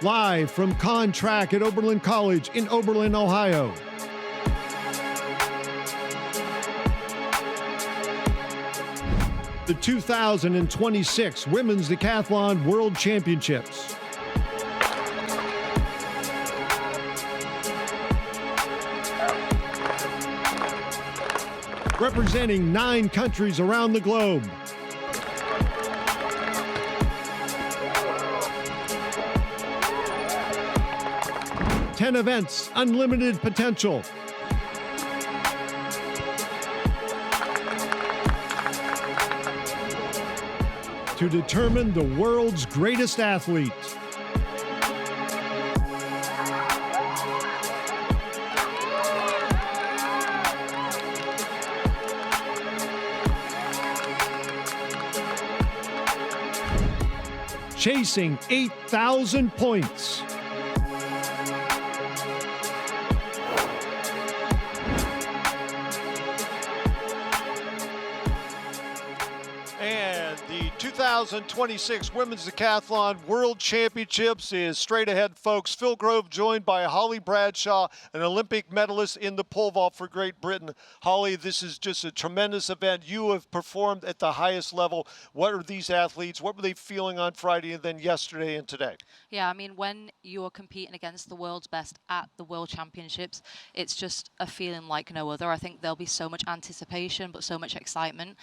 Live from Con Track at Oberlin College in Oberlin, Ohio. The 2026 Women's Decathlon World Championships. Representing 9 countries around the globe. Ten events, unlimited potential. To determine the world's greatest athlete. Chasing 8,000 points. And the 2026 Women's Decathlon World Championships is straight ahead, folks. Phil Grove joined by Holly Bradshaw, an Olympic medalist in the pole vault for Great Britain. Holly, this is just a tremendous event. You have performed at the highest level. What are these athletes? What were they feeling on Friday and then yesterday and today? Yeah, I mean, when you're competing against the world's best at the World Championships, it's just a feeling like no other. I think there'll be so much anticipation, but so much excitement.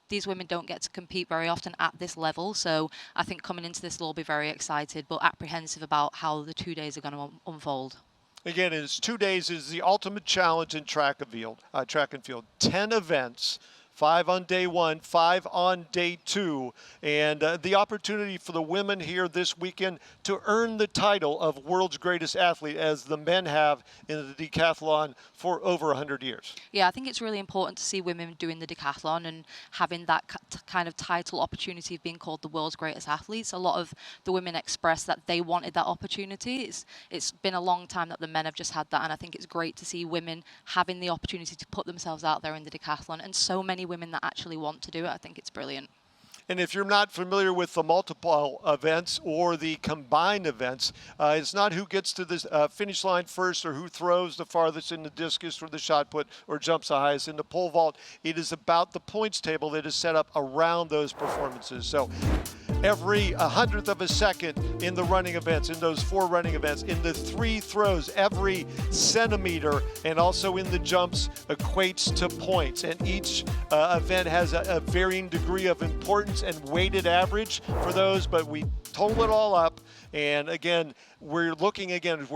These women don't get to compete very often at this level, so I think coming into this they'll all be very excited, but apprehensive about how the 2 days are going to unfold. Again, it's 2 days is the ultimate challenge in track and field. 10 events. 5 on day 1, 5 on day 2, and the opportunity for the women here this weekend to earn the title of world's greatest athlete, as the men have in the decathlon for over 100 years. Yeah, I think it's really important to see women doing the decathlon and having that kind of title opportunity of being called the world's greatest athletes. A lot of the women expressed that they wanted that opportunity. It's been a long time that the men have just had that, and I think it's great to see women having the opportunity to put themselves out there in the decathlon, and so many women that actually want to do it. I think it's brilliant. And if you're not familiar with the multiple events or the combined events, it's not who gets to the finish line first or who throws the farthest in the discus or the shot put or jumps the highest in the pole vault. It is about the points table that is set up around those performances. So every 100th of a second in the running events, in those 4 running events, in the 3 throws, every centimeter, and also in the jumps equates to points. And each event has a varying degree of importance and weighted average for those, but we total it all up. And again, we're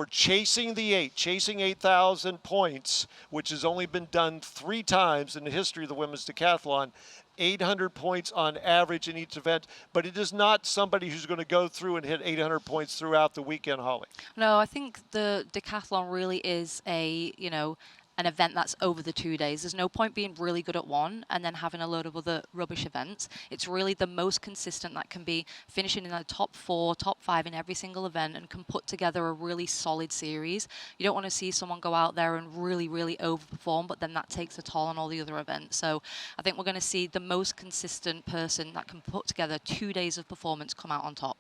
chasing the 8,000 points, which has only been done 3 times in the history of the women's decathlon. 800 points on average in each event, but it is not somebody who's going to go through and hit 800 points throughout the weekend, Holly. No, I think the decathlon really is an event that's over the 2 days. There's no point being really good at one and then having a load of other rubbish events. It's really the most consistent that can be, finishing in the top 4, top 5 in every single event, and can put together a really solid series. You don't want to see someone go out there and really, really overperform, but then that takes a toll on all the other events. So I think we're going to see the most consistent person that can put together 2 days of performance come out on top.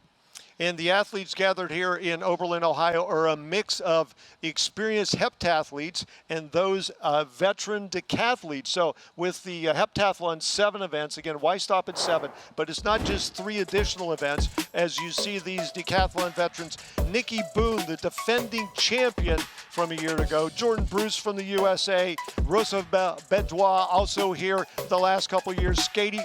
And the athletes gathered here in Oberlin, Ohio are a mix of experienced heptathletes and those veteran decathletes. So with the heptathlon 7 events, again, why stop at 7? But it's not just 3 additional events. As you see these decathlon veterans, Nikki Boon, the defending champion from a year ago, Jordyn Bruce from the USA, Roséva Bidois also here the last couple of years, Katie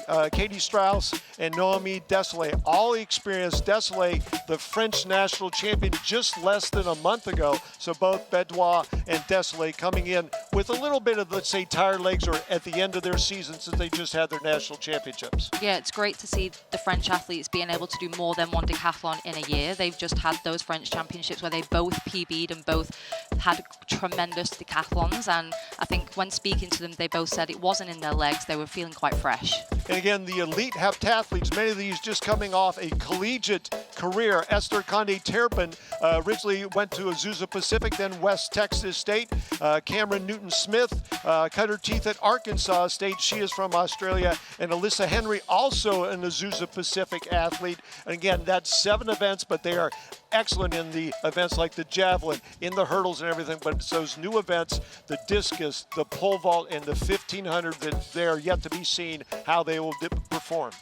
Straus and Noémie Desailly, all experienced. Desailly, the French national champion, just less than a month ago. So both Bidois and Desailly coming in with a little bit of, let's say, tired legs, or at the end of their season since they just had their national championships. Yeah, it's great to see the French athletes being able to do more than one decathlon in a year. They've just had those French championships where they both PB'd and both had tremendous decathlons, and I think when speaking to them, they both said it wasn't in their legs, they were feeling quite fresh. And again, the elite heptathletes, many of these just coming off a collegiate career. Esther Condé-Turpin originally went to Azusa Pacific, then West Texas State. Camryn Newton-Smith cut her teeth at Arkansas State. She is from Australia. And Alyssa Henry, also an Azusa Pacific athlete. And again, that's 7 events, but they are excellent in the events like the javelin, in the hurdles and everything, but it's those new events, the discus, the pole vault, and the 1500 that they are yet to be seen how they will perform.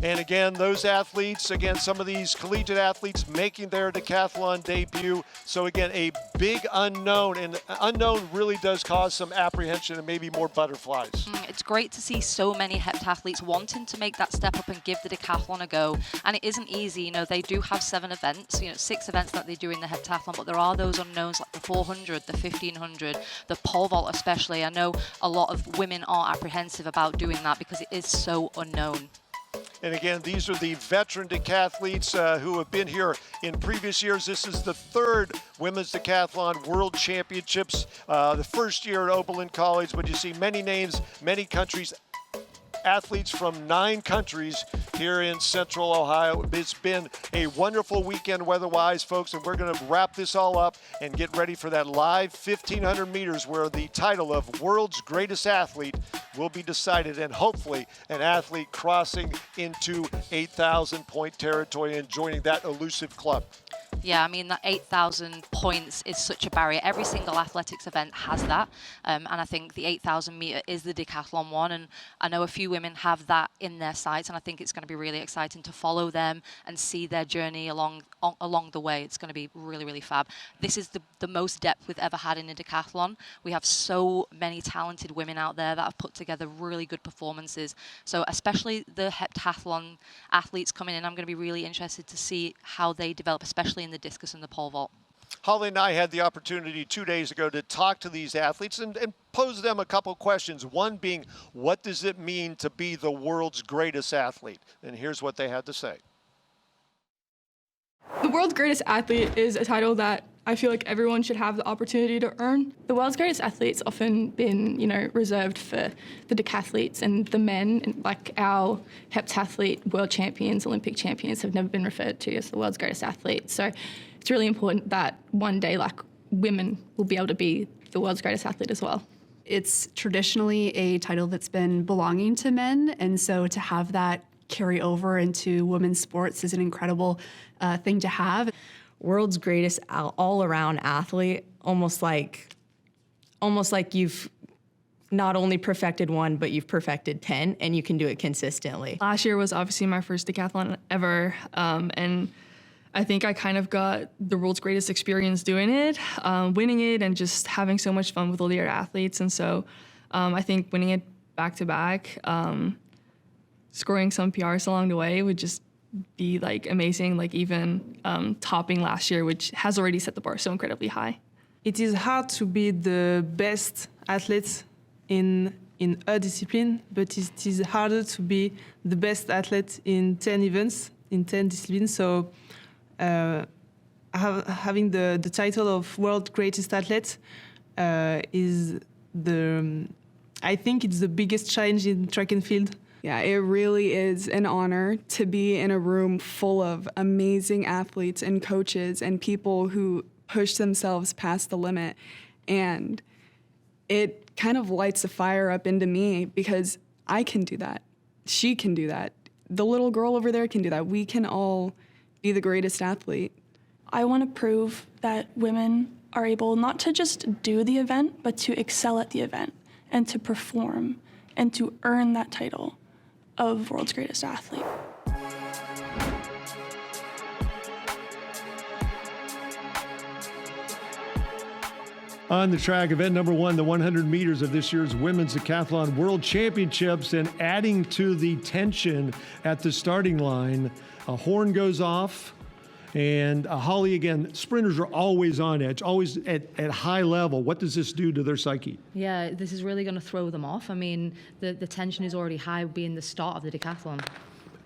And again, those athletes, again, some of these collegiate athletes making their decathlon debut. So again, a big unknown, and unknown really does cause some apprehension and maybe more butterflies. It's great to see so many heptathletes wanting to make that step up and give the decathlon a go. And it isn't easy, you know, they do have 7 events, you know, 6 events that they do in the heptathlon, but there are those unknowns like the 400, the 1500, the pole vault especially. I know a lot of women are apprehensive about doing that because it is so unknown. And again, these are the veteran decathletes who have been here in previous years. This is the 3rd Women's Decathlon World Championships, the first year at Oberlin College, but you see many names, many countries, athletes from 9 countries here in Central Ohio. It's been a wonderful weekend weather-wise, folks, and we're going to wrap this all up and get ready for that live 1,500 meters where the title of World's Greatest Athlete will be decided, and hopefully an athlete crossing into 8,000 point territory and joining that elusive club. Yeah, I mean, that 8,000 points is such a barrier. Every single athletics event has that. And I think the 8,000 meter is the decathlon one. And I know a few women have that in their sights. And I think it's going to be really exciting to follow them and see their journey along the way. It's going to be really, really fab. This is the most depth we've ever had in a decathlon. We have so many talented women out there that have put together really good performances. So especially the heptathlon athletes coming in, I'm going to be really interested to see how they develop, especially in the discus and the pole vault. Holly and I had the opportunity 2 days ago to talk to these athletes and pose them a couple questions. One being, what does it mean to be the world's greatest athlete? And here's what they had to say. The world's greatest athlete is a title that I feel like everyone should have the opportunity to earn. The world's greatest athlete's often been, reserved for the decathletes and the men, and like our heptathlete world champions, Olympic champions have never been referred to as the world's greatest athlete. So it's really important that one day, women will be able to be the world's greatest athlete as well. It's traditionally a title that's been belonging to men, and so to have that carry over into women's sports is an incredible thing to have. World's greatest all-around athlete, almost like you've not only perfected one, but you've perfected 10, and you can do it consistently. Last year was obviously my first decathlon ever, and I think I kind of got the world's greatest experience doing it, winning it, and just having so much fun with all the other athletes. And so I think winning it back-to-back, scoring some PRs along the way would just be amazing, even topping last year, which has already set the bar so incredibly high. It is hard to be the best athlete in a discipline, but it is harder to be the best athlete in 10 events, in 10 disciplines. So having the title of world greatest athlete is I think it's the biggest challenge in track and field. Yeah, it really is an honor to be in a room full of amazing athletes and coaches and people who push themselves past the limit. And it kind of lights a fire up into me because I can do that. She can do that. The little girl over there can do that. We can all be the greatest athlete. I want to prove that women are able not to just do the event, but to excel at the event and to perform and to earn that title of world's greatest athlete. On the track, event number 1, the 100 meters of this year's Women's Decathlon World Championships, and adding to the tension at the starting line, a horn goes off. And Holly, again, sprinters are always on edge, always at high level. What does this do to their psyche? Yeah, this is really going to throw them off. I mean, the tension is already high being the start of the decathlon.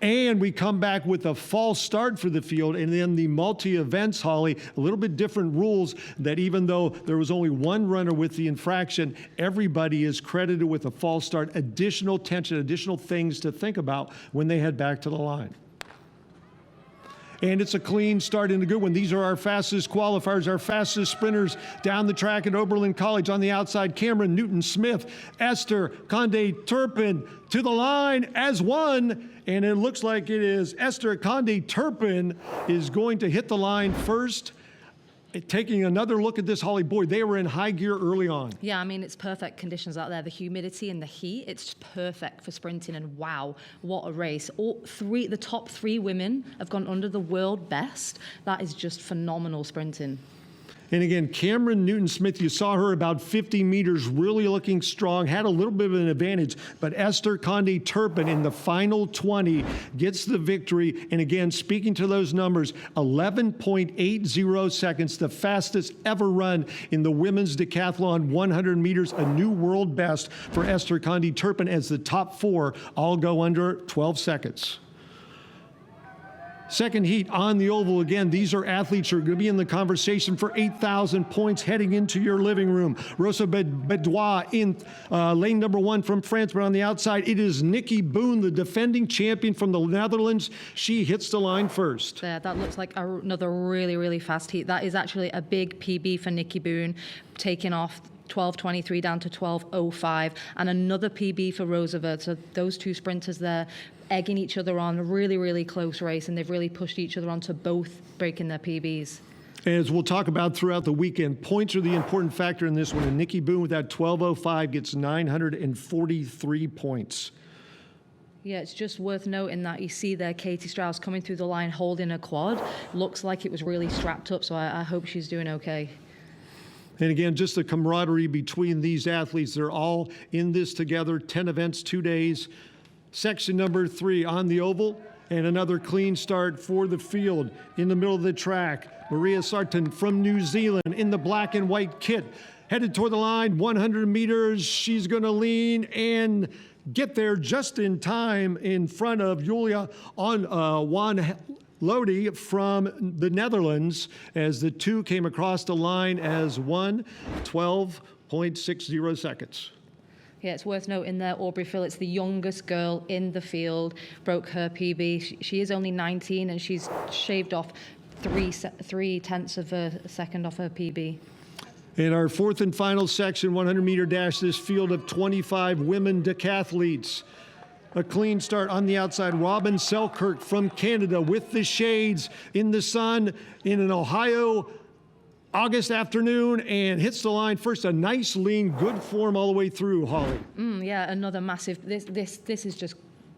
And we come back with a false start for the field, and then the multi-events, Holly, a little bit different rules that even though there was only one runner with the infraction, everybody is credited with a false start, additional tension, additional things to think about when they head back to the line. And it's a clean start and a good one. These are our fastest qualifiers, our fastest sprinters down the track at Oberlin College. On the outside, Camryn Newton-Smith, Esther, Condé-Turpin to the line as one. And it looks like it is Esther Condé-Turpin is going to hit the line first. Taking another look at this, Holly, boy, they were in high gear early on. Yeah, I mean, it's perfect conditions out there. The humidity and the heat, it's perfect for sprinting. And wow, what a race. The top three women have gone under the world best. That is just phenomenal sprinting. And again, Camryn Newton-Smith, you saw her about 50 meters, really looking strong, had a little bit of an advantage, but Esther Condé-Turpin in the final 20 gets the victory. And again, speaking to those numbers, 11.80 seconds, the fastest ever run in the women's decathlon 100 meters, a new world best for Esther Condé-Turpin as the top four all go under 12 seconds. Second heat on the oval again. These are athletes who are going to be in the conversation for 8,000 points heading into your living room. Roséva Bidois in lane number one from France, but on the outside, it is Nikki Boon, the defending champion from the Netherlands. She hits the line first. There, that looks like another really, really fast heat. That is actually a big PB for Nikki Boon, taking off 12:23 down to 12:05, and another PB for Roséva. So those two sprinters there egging each other on, a really, really close race, and they've really pushed each other on to both breaking their PBs. As we'll talk about throughout the weekend, points are the important factor in this one, and Nikki Boon with that 12:05 gets 943 points. Yeah, it's just worth noting that you see there Katie Straus coming through the line holding a quad. Looks like it was really strapped up, so I hope she's doing okay. And again, just the camaraderie between these athletes. They're all in this together, 10 events, 2 days. Section number 3 on the oval, and another clean start for the field. In the middle of the track, Maria Sarton from New Zealand in the black and white kit, headed toward the line, 100 meters. She's going to lean and get there just in time in front of Julia Juan Lodi from the Netherlands, as the two came across the line as one, 12.60 seconds. Yeah, it's worth noting there, Aubrey Phillips, the youngest girl in the field, broke her PB. She is only 19, and she's shaved off 3/10 of a second off her PB. In our fourth and final section, 100-meter dash, this field of 25 women decathletes. A clean start on the outside. Robin Selkirk from Canada with the shades in the sun in an Ohio August afternoon, and hits the line first. A nice lean, good form all the way through, Holly. Yeah, another massive. This is just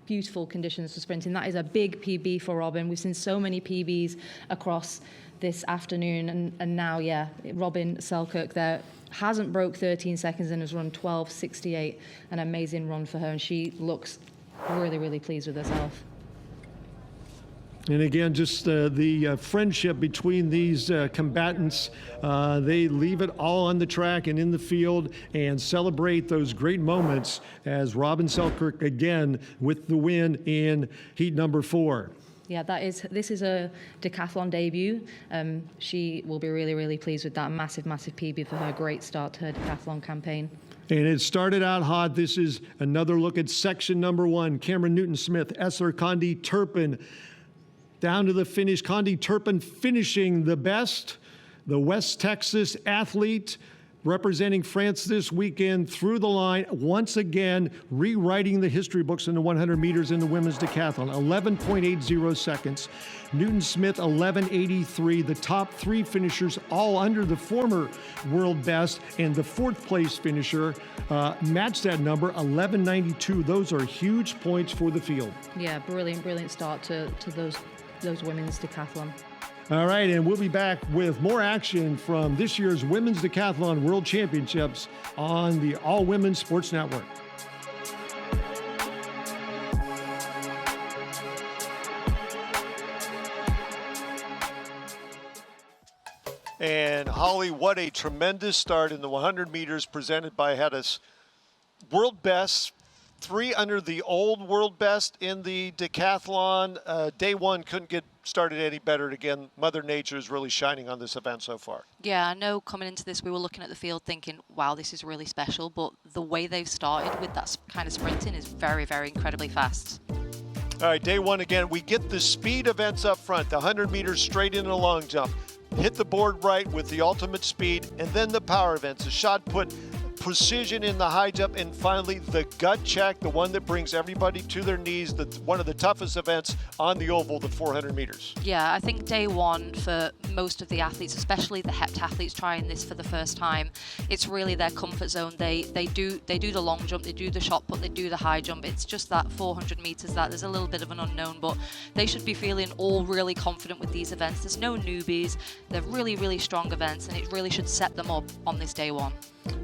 beautiful conditions for sprinting. That is a big PB for Robin. We've seen so many PBs across this afternoon, and now, yeah, Robin Selkirk there hasn't broke 13 seconds and has run 12:68. An amazing run for her, and she looks really, really pleased with herself. And again, just the friendship between these combatants. They leave it all on the track and in the field and celebrate those great moments, as Robin Selkirk again with the win in heat number 4. Yeah, this is a decathlon debut. She will be really, really pleased with that. Massive, massive PB for her. Great start to her decathlon campaign. And it started out hot. This is another look at section number 1. Camryn Newton-Smith, Esther Condé-Turpin, down to the finish. Condé-Turpin finishing the best, the West Texas athlete representing France this weekend through the line, once again rewriting the history books in the 100 meters in the women's decathlon. 11.80 seconds. Newton-Smith 11.83. The top 3 finishers all under the former world best, and the 4th place finisher matched that number, 11.92. Those are huge points for the field. Yeah, brilliant start to those women's decathlon. All right, and we'll be back with more action from this year's Women's Decathlon World Championships on the All Women's Sports Network. And Holly, what a tremendous start in the 100 meters presented by Hedis. World best, 3 under the old world best in the decathlon. Day 1 couldn't get started any better. Again, Mother Nature is really shining on this event so far. Yeah, I know coming into this, we were looking at the field thinking, wow, this is really special. But the way they've started with that kind of sprinting is very, very incredibly fast. All right, day one again, we get the speed events up front, the 100 meters straight in a long jump. Hit the board right with the ultimate speed, and then the power events, the shot put, precision in the high jump, and finally the gut check, the one that brings everybody to their knees, one of the toughest events on the oval, the 400 meters. Yeah, I think day one for most of the athletes, especially the heptathletes trying this for the first time, it's really their comfort zone. They do the long jump, they do the shot put, they do the high jump. It's just that 400 meters that there's a little bit of an unknown, but they should be feeling all really confident with these events. There's no newbies. They're really, really strong events, and it really should set them up on this day one.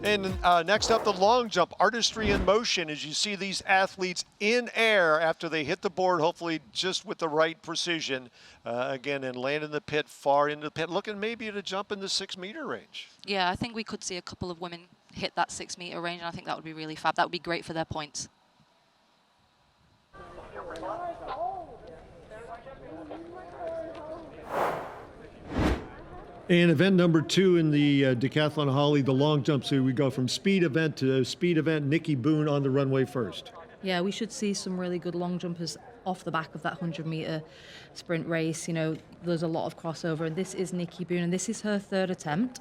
And next up, the long jump, artistry in motion, as you see these athletes in air after they hit the board, hopefully just with the right precision, again, and land in the pit, far into the pit, looking maybe at a jump in the 6-meter range. Yeah, I think we could see a couple of women hit that 6-meter range, and I think that would be really fab. That would be great for their points. And event number 2 in the Decathlon Holly, the long jump. So we go from speed event to speed event. Nikki Boon on the runway first. Yeah, we should see some really good long jumpers off the back of that 100-meter sprint race. You know, there's a lot of crossover, and this is Nikki Boon, and this is her 3rd attempt.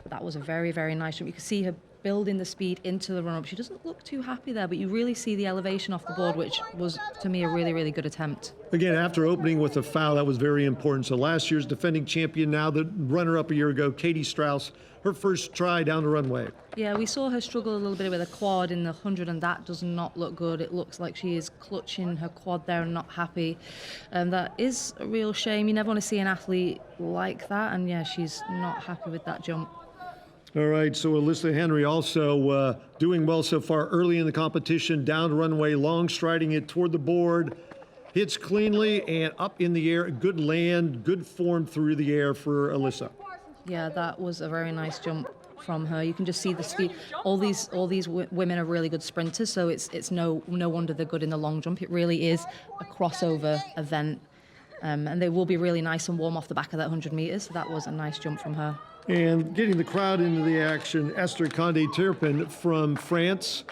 That was a very, very nice jump. You can see her building the speed into the run-up. She doesn't look too happy there, but you really see the elevation off the board, which was, to me, a really, really good attempt. Again, after opening with a foul, that was very important. So last year's defending champion, now the runner-up a year ago, Straus, her first try down the runway. Yeah, we saw her struggle a little bit with a quad in the 100, and that does not look good. It looks like she is clutching her quad there and not happy. And that is a real shame. You never want to see an athlete like that, and yeah, she's not happy with that jump. All right, so Alyssa Henry also doing well so far early in the competition, down the runway, long striding it toward the board, hits cleanly and up in the air, good land, good form through the air for Alyssa. Yeah, that was a very nice jump from her. You can just see the speed. All these women are really good sprinters, so it's no wonder they're good in the long jump. It really is a crossover event, and they will be really nice and warm off the back of that 100 meters. So that was a nice jump from her. And getting the crowd into the action, Esther Condé-Turpin from France.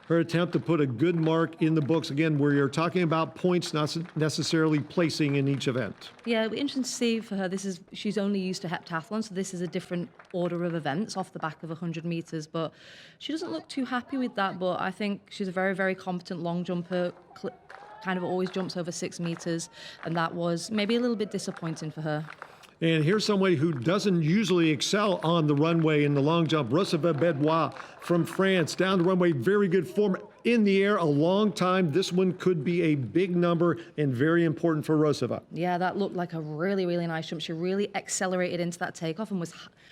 Her attempt to put a good mark in the books. Again, where you're talking about points, not necessarily placing in each event. Yeah, it'll be interesting to see for her. She's only used to heptathlon, so this is a different order of events off the back of 100 meters. But she doesn't look too happy with that. But I think she's a very, very competent long jumper. Kind of always jumps over 6 meters, and that was maybe a little bit disappointing for her. And here's somebody who doesn't usually excel on the runway in the long jump, Roséva Bidois from France, down the runway, very good form in the air a long time. This one could be a big number and very important for Roséva. Yeah, that looked like a really, really nice jump. She really accelerated into that takeoff and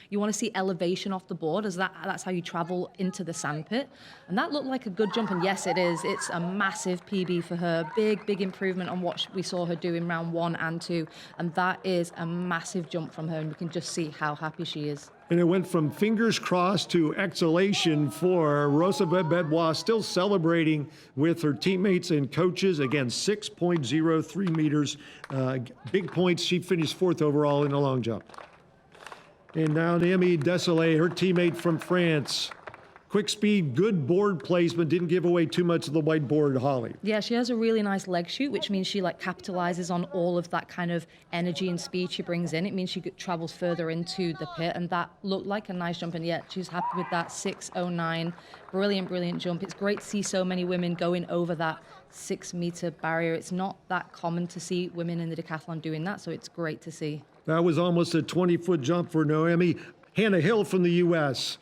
you want to see elevation off the board, as that's how you travel into the sandpit. And that looked like a good jump, and yes, it is. It's a massive PB for her. Big, big improvement on what we saw her do in round 1 and 2. And that is a massive jump from her, and you can just see how happy she is. And it went from fingers crossed to exhalation for Roséva Bidois, still celebrating with her teammates and coaches. Again, 6.03 meters. Big points. She finished 4th overall in the long jump. And now Noémie, her teammate from France. Quick speed, good board placement, didn't give away too much of the white board, Holly. Yeah, she has a really nice leg shoot, which means she capitalizes on all of that kind of energy and speed she brings in. It means she travels further into the pit, and that looked like a nice jump, and yet she's happy with that 6.09. Brilliant, brilliant jump. It's great to see so many women going over that 6-meter barrier. It's not that common to see women in the decathlon doing that, so it's great to see. That was almost a 20-foot jump for Noémie. Hannah Hill from the U.S.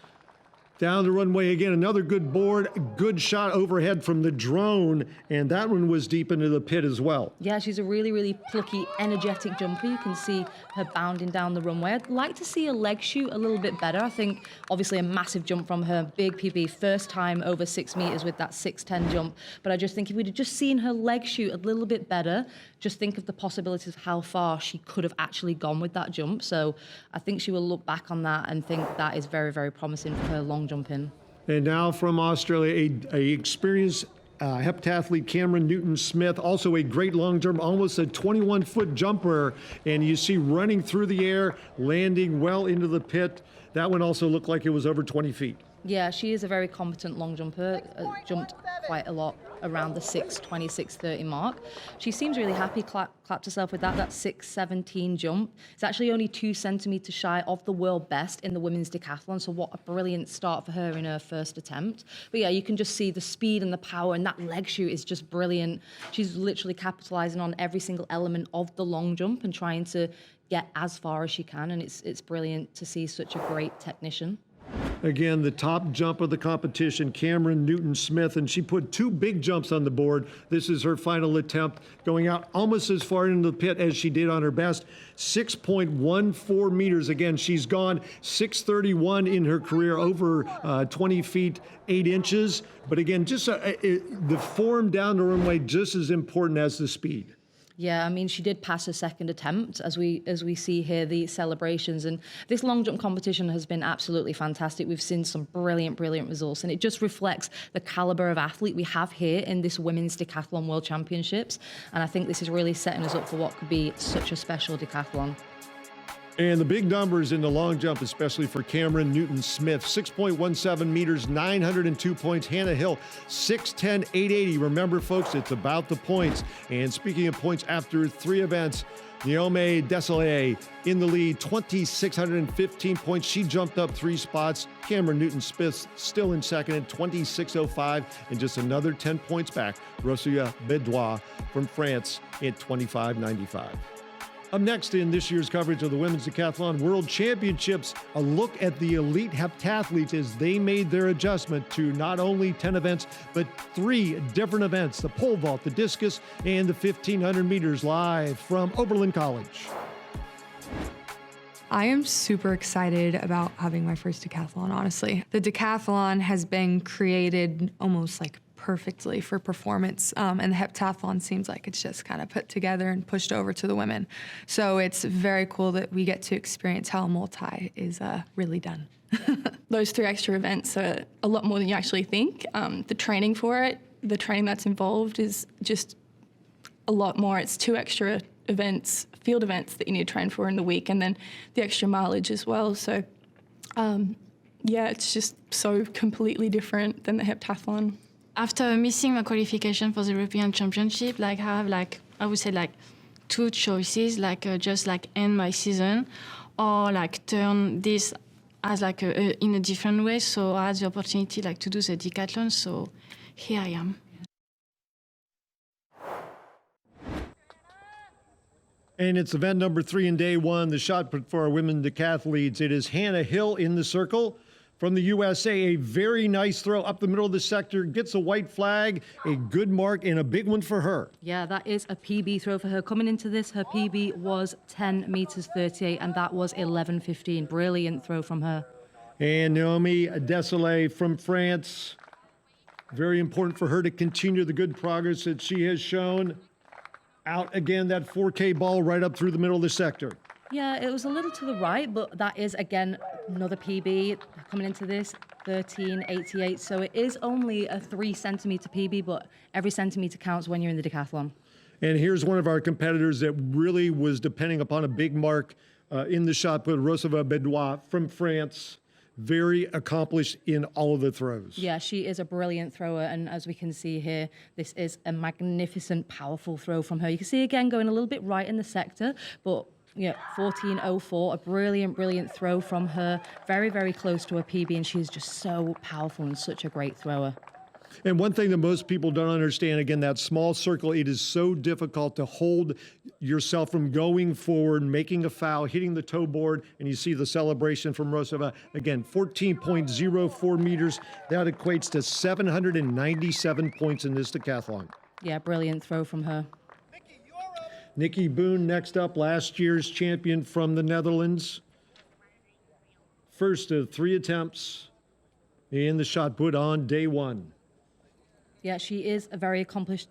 Down the runway again, another good board, good shot overhead from the drone, and that one was deep into the pit as well. Yeah, she's a really, really plucky, energetic jumper. You can see her bounding down the runway. I'd like to see a leg shoot a little bit better. I think, obviously, a massive jump from her, big PB, first time over 6 meters with that 6.10 jump. But I just think if we'd have just seen her leg shoot a little bit better, just think of the possibilities of how far she could have actually gone with that jump. So I think she will look back on that and think that is very, very promising for her long jump in. And now from Australia, a experienced heptathlete, Camryn Newton-Smith, also a great long jump, almost a 21-foot jumper. And you see running through the air, landing well into the pit. That one also looked like it was over 20 feet. Yeah, she is a very competent long jumper, jumped quite a lot around the 6:20, 6:30 mark. She seems really happy, clapped herself with that 6:17 jump. It's actually only 2 centimetres shy of the world best in the women's decathlon, so what a brilliant start for her in her first attempt. But yeah, you can just see the speed and the power, and that leg shoot is just brilliant. She's literally capitalising on every single element of the long jump and trying to get as far as she can, and it's brilliant to see such a great technician. Again, the top jump of the competition, Camryn Newton-Smith, and she put 2 big jumps on the board. This is her final attempt, going out almost as far into the pit as she did on her best, 6.14 meters. Again, she's gone 6:31 in her career, over 20 feet, 8 inches. But again, just the form down the runway just as important as the speed. Yeah, I mean, she did pass her second attempt, as we see here, the celebrations. And this long jump competition has been absolutely fantastic. We've seen some brilliant results, and it just reflects the caliber of athlete we have here in this Women's Decathlon World Championships. And I think this is really setting us up for what could be such a special decathlon. And the big numbers in the long jump, especially for Camryn Newton-Smith, 6.17 meters, 902 points. Hannah Hill, 6'10", 880. Remember, folks, it's about the points. And speaking of points, after 3 events, Noémie Desailly in the lead, 2,615 points. She jumped up 3 spots. Camryn Newton-Smith still in second at 2,605, and just another 10 points back. Roséva Bidois from France at 2,595. Up next in this year's coverage of the Women's Decathlon World Championships, a look at the elite heptathletes as they made their adjustment to not only 10 events, but 3 different events, the pole vault, the discus, and the 1,500 meters, live from Oberlin College. I am super excited about having my first decathlon, honestly. The decathlon has been created almost like perfectly for performance, and the heptathlon seems like it's just kind of put together and pushed over to the women. So it's very cool that we get to experience how a multi is really done. Those 3 extra events are a lot more than you actually think. The training for it, the training that's involved is just a lot more. It's 2 extra events, field events that you need to train for in the week, and then the extra mileage as well. So yeah, it's just so completely different than the heptathlon. After missing my qualification for the European Championship, I have I would say 2 choices, just end my season, or turn this as in a different way. So I had the opportunity to do the decathlon. So here I am. And it's event number 3 in day 1, the shot put for our women decathletes. It is Hannah Hill in the circle. From the USA, a very nice throw up the middle of the sector, gets a white flag, a good mark, and a big one for her. Yeah, that is a PB throw for her. Coming into this, her PB was 10 meters 38, and that was 11:15. Brilliant throw from her. And Noémie Desailly from France. Very important for her to continue the good progress that she has shown. Out again, that 4K ball right up through the middle of the sector. Yeah, it was a little to the right, but that is, again, another PB coming into this, 13:88. So it is only a 3 centimeter PB, but every centimeter counts when you're in the decathlon. And here's one of our competitors that really was depending upon a big mark in the shot put, Roséva Bidois from France. Very accomplished in all of the throws. Yeah, she is a brilliant thrower, and as we can see here, this is a magnificent, powerful throw from her. You can see again going a little bit right in the sector, but yeah, 14:04, a brilliant throw from her, very close to her PB, and she's just so powerful and such a great thrower. And one thing that most people don't understand, again, that small circle, it is so difficult to hold yourself from going forward, making a foul, hitting the toe board, and you see the celebration from Roséva. Again, 14.04 meters. That equates to 797 points in this decathlon. Yeah, brilliant throw from her. Nikki Boon next up, last year's champion from the Netherlands. First of 3 attempts in the shot put on day 1. Yeah, she is a very accomplished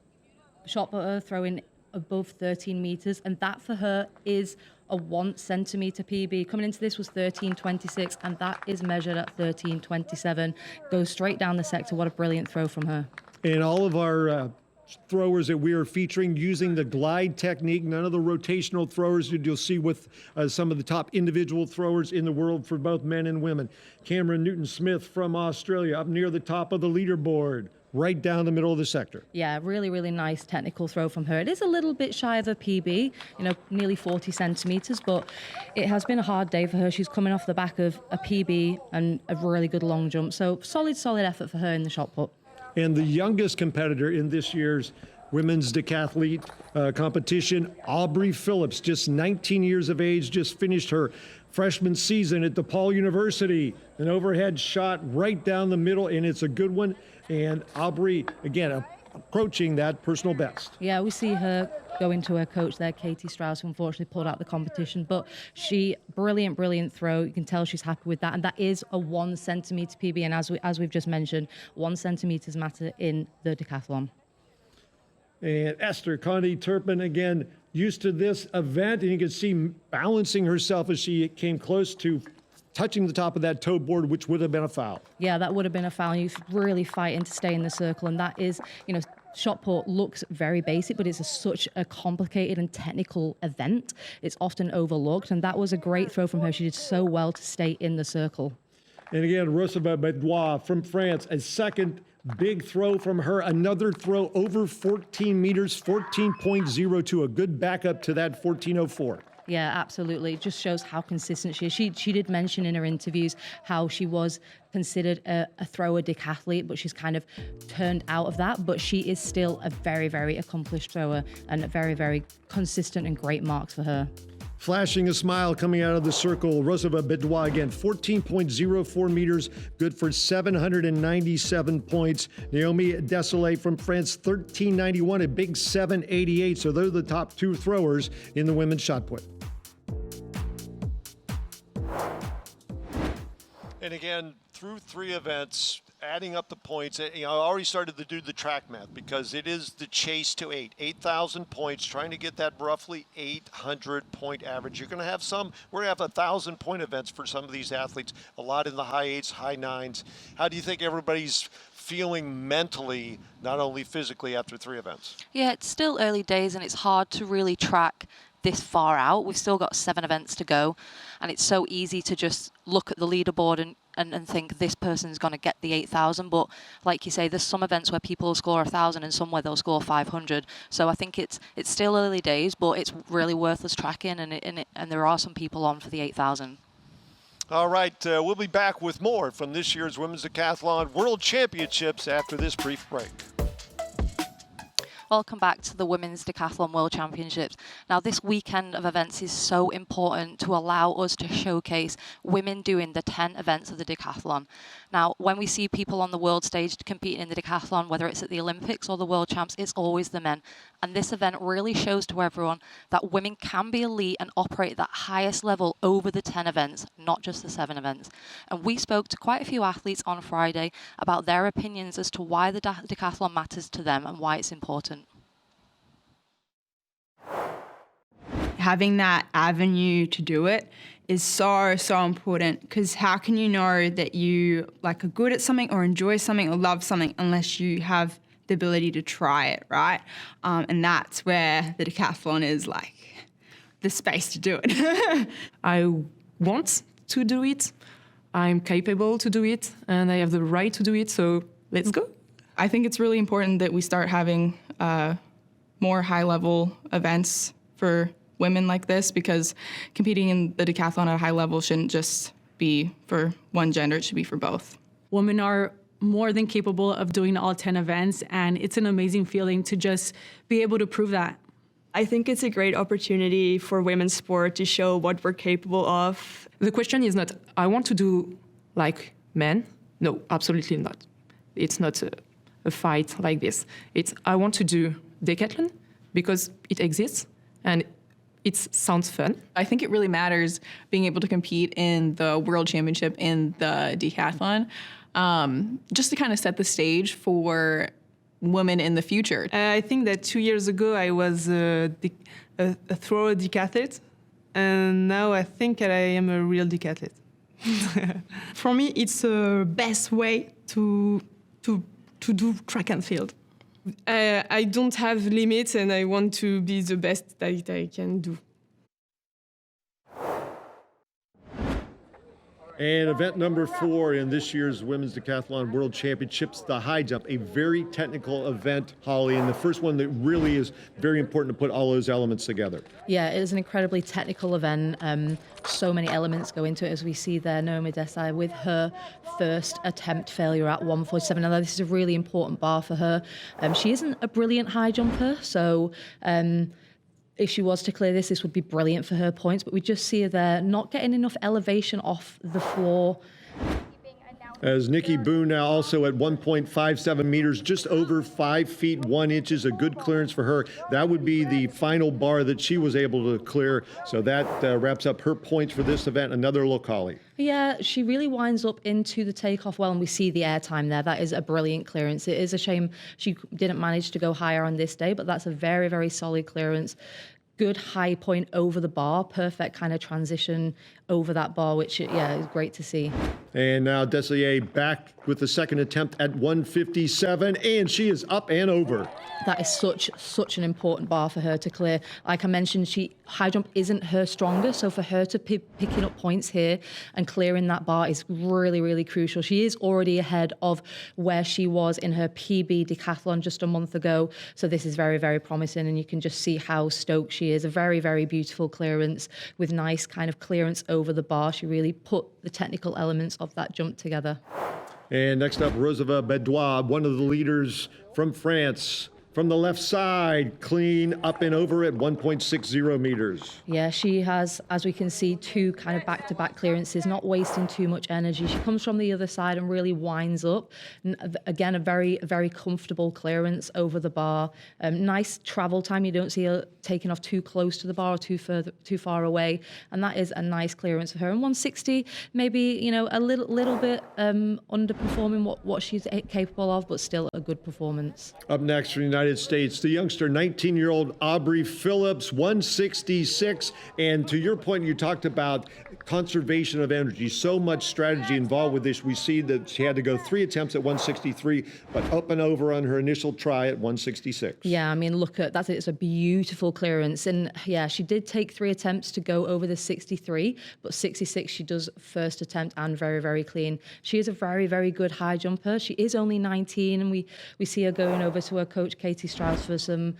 shot putter, throwing above 13 meters, and that for her is a 1 centimeter PB. Coming into this was 13:26, and that is measured at 13:27. Goes straight down the sector. What a brilliant throw from her. And all of our throwers that we are featuring using the glide technique, none of the rotational throwers that you'll see with some of the top individual throwers in the world for both men and women. Camryn Newton-Smith from Australia up near the top of the leaderboard, right down the middle of the sector. Yeah, really, really nice technical throw from her. It is a little bit shy of a PB, nearly 40 centimetres, but it has been a hard day for her. She's coming off the back of a PB and a really good long jump. So solid effort for her in the shot put. And the youngest competitor in this year's women's decathlete competition, Aubrey Phillips, just 19 years of age, just finished her freshman season at DePaul University. An overhead shot right down the middle, and it's a good one. And Aubrey, again, approaching that personal best. Yeah, we see her going to her coach there, Katie Straus, who unfortunately pulled out the competition. But brilliant throw. You can tell she's happy with that. And that is a 1 centimetre PB. And as we've just mentioned, 1 centimetres matter in the decathlon. And Esther Condé-Turpin, again, used to this event. And you can see balancing herself as she came close to touching the top of that toe board, which would have been a foul. Yeah, that would have been a foul. You're really fighting to stay in the circle. And that is, shot put looks very basic, but it's such a complicated and technical event. It's often overlooked, and that was a great throw from her. She did so well to stay in the circle. And again, Roséva Bidois from France, a second big throw from her. Another throw over 14 meters, 14.02, a good backup to that 14.04. Yeah, absolutely. It just shows how consistent she is. She did mention in her interviews how she was considered a thrower decathlete, but she's kind of turned out of that. But she is still a very, very accomplished thrower and very, very consistent and great marks for her. Flashing a smile coming out of the circle, Roséva Bidois again, 14.04 meters, good for 797 points. Noémie Desailly from France, 13.91, a big 7.88. So they're the top two throwers in the women's shot put. And again, through 3 events, adding up the points, I already started to do the track math because it is the chase to 8,000 points, trying to get that roughly 800 point average. You're going to have we're going to have 1,000 point events for some of these athletes, a lot in the high 8s, high 9s. How do you think everybody's feeling mentally, not only physically, after 3 events? Yeah, it's still early days and it's hard to really track this far out. We've still got 7 events to go, and it's so easy to just look at the leaderboard and think this person's going to get the 8,000. But like you say, there's some events where people will score 1,000 and some where they'll score 500. So I think it's still early days, but it's really worth us tracking, and there are some people on for the 8,000. All right, we'll be back with more from this year's Women's Decathlon World Championships after this brief break. Welcome back to the Women's Decathlon World Championships. Now, this weekend of events is so important to allow us to showcase women doing the 10 events of the decathlon. Now, when we see people on the world stage competing in the decathlon, whether it's at the Olympics or the World Champs, it's always the men. And this event really shows to everyone that women can be elite and operate at that highest level over the 10 events, not just the 7 events. And we spoke to quite a few athletes on Friday about their opinions as to why the decathlon matters to them and why it's important. Having that avenue to do it is so important, because how can you know that you are good at something or enjoy something or love something unless you have the ability to try it, right? And that's where the decathlon is the space to do it. I want to do it, I'm capable to do it, and I have the right to do it, so let's go. I think it's really important that we start having more high-level events for women like this, because competing in the decathlon at a high level shouldn't just be for one gender, it should be for both. Women are more than capable of doing all 10 events, and it's an amazing feeling to just be able to prove that. I think it's a great opportunity for women's sport to show what we're capable of. The question is not, I want to do like men. No, absolutely not. It's not a fight like this. It's, I want to do decathlon because it exists and it sounds fun. I think it really matters being able to compete in the World Championship in the decathlon, just to kind of set the stage for women in the future. I think that 2 years ago I was a thrower decathlete, and now I think I am a real decathlete. For me, it's the best way to do track and field. I don't have limits, and I want to be the best that I can do. And event number 4 in this year's Women's Decathlon World Championships, the high jump, a very technical event, Holly, and the first one that really is very important to put all those elements together. Yeah, it is an incredibly technical event. So many elements go into it, as we see there. Noémie Desailly with her first attempt failure at 1:47. Now, this is a really important bar for her. She isn't a brilliant high jumper, so if she was to clear this would be brilliant for her points, but we just see her there not getting enough elevation off the floor. As Nikki Boon now also at 1.57 meters, just over 5 feet 1 inches, a good clearance for her. That would be the final bar that she was able to clear. So that wraps up her points for this event. Another look, Holly. Yeah, she really winds up into the takeoff well, and we see the air time there. That is a brilliant clearance. It is a shame she didn't manage to go higher on this day, but that's a very, very solid clearance. Good high point over the bar, perfect kind of transition over that bar, which, yeah, is great to see. And now Desailly back with the second attempt at 1:57, and she is up and over. That is such an important bar for her to clear. Like I mentioned, high jump isn't her stronger, so for her to picking up points here and clearing that bar is really, really crucial. She is already ahead of where she was in her PB decathlon just a month ago, so this is very, very promising, and you can just see how stoked she is. A very, very beautiful clearance with nice kind of clearance over the bar. She really put the technical elements of that jump together. And next up, Roséva, Bidois, one of the leaders from France. From the left side, clean up and over at 1.60 meters. Yeah, she has, as we can see, 2 kind of back-to-back clearances, not wasting too much energy. She comes from the other side and really winds up. Again, a very, very comfortable clearance over the bar. Nice travel time. You don't see her taking off too close to the bar or too far away. And that is a nice clearance for her. And 160, maybe, a little bit underperforming what she's capable of, but still a good performance. Up next from the United States, the youngster 19-year-old Aubrey Phillips, 166. And to your point, you talked about conservation of energy. So much strategy involved with this. We see that she had to go 3 attempts at 163, but up and over on her initial try at 166. Yeah, I mean, look at that. It's a beautiful clearance. And yeah, she did take 3 attempts to go over the 63, but 66 she does first attempt and very, very clean. She is a very, very good high jumper. She is only 19, and we see her going over to her coach, Katie Straus, for some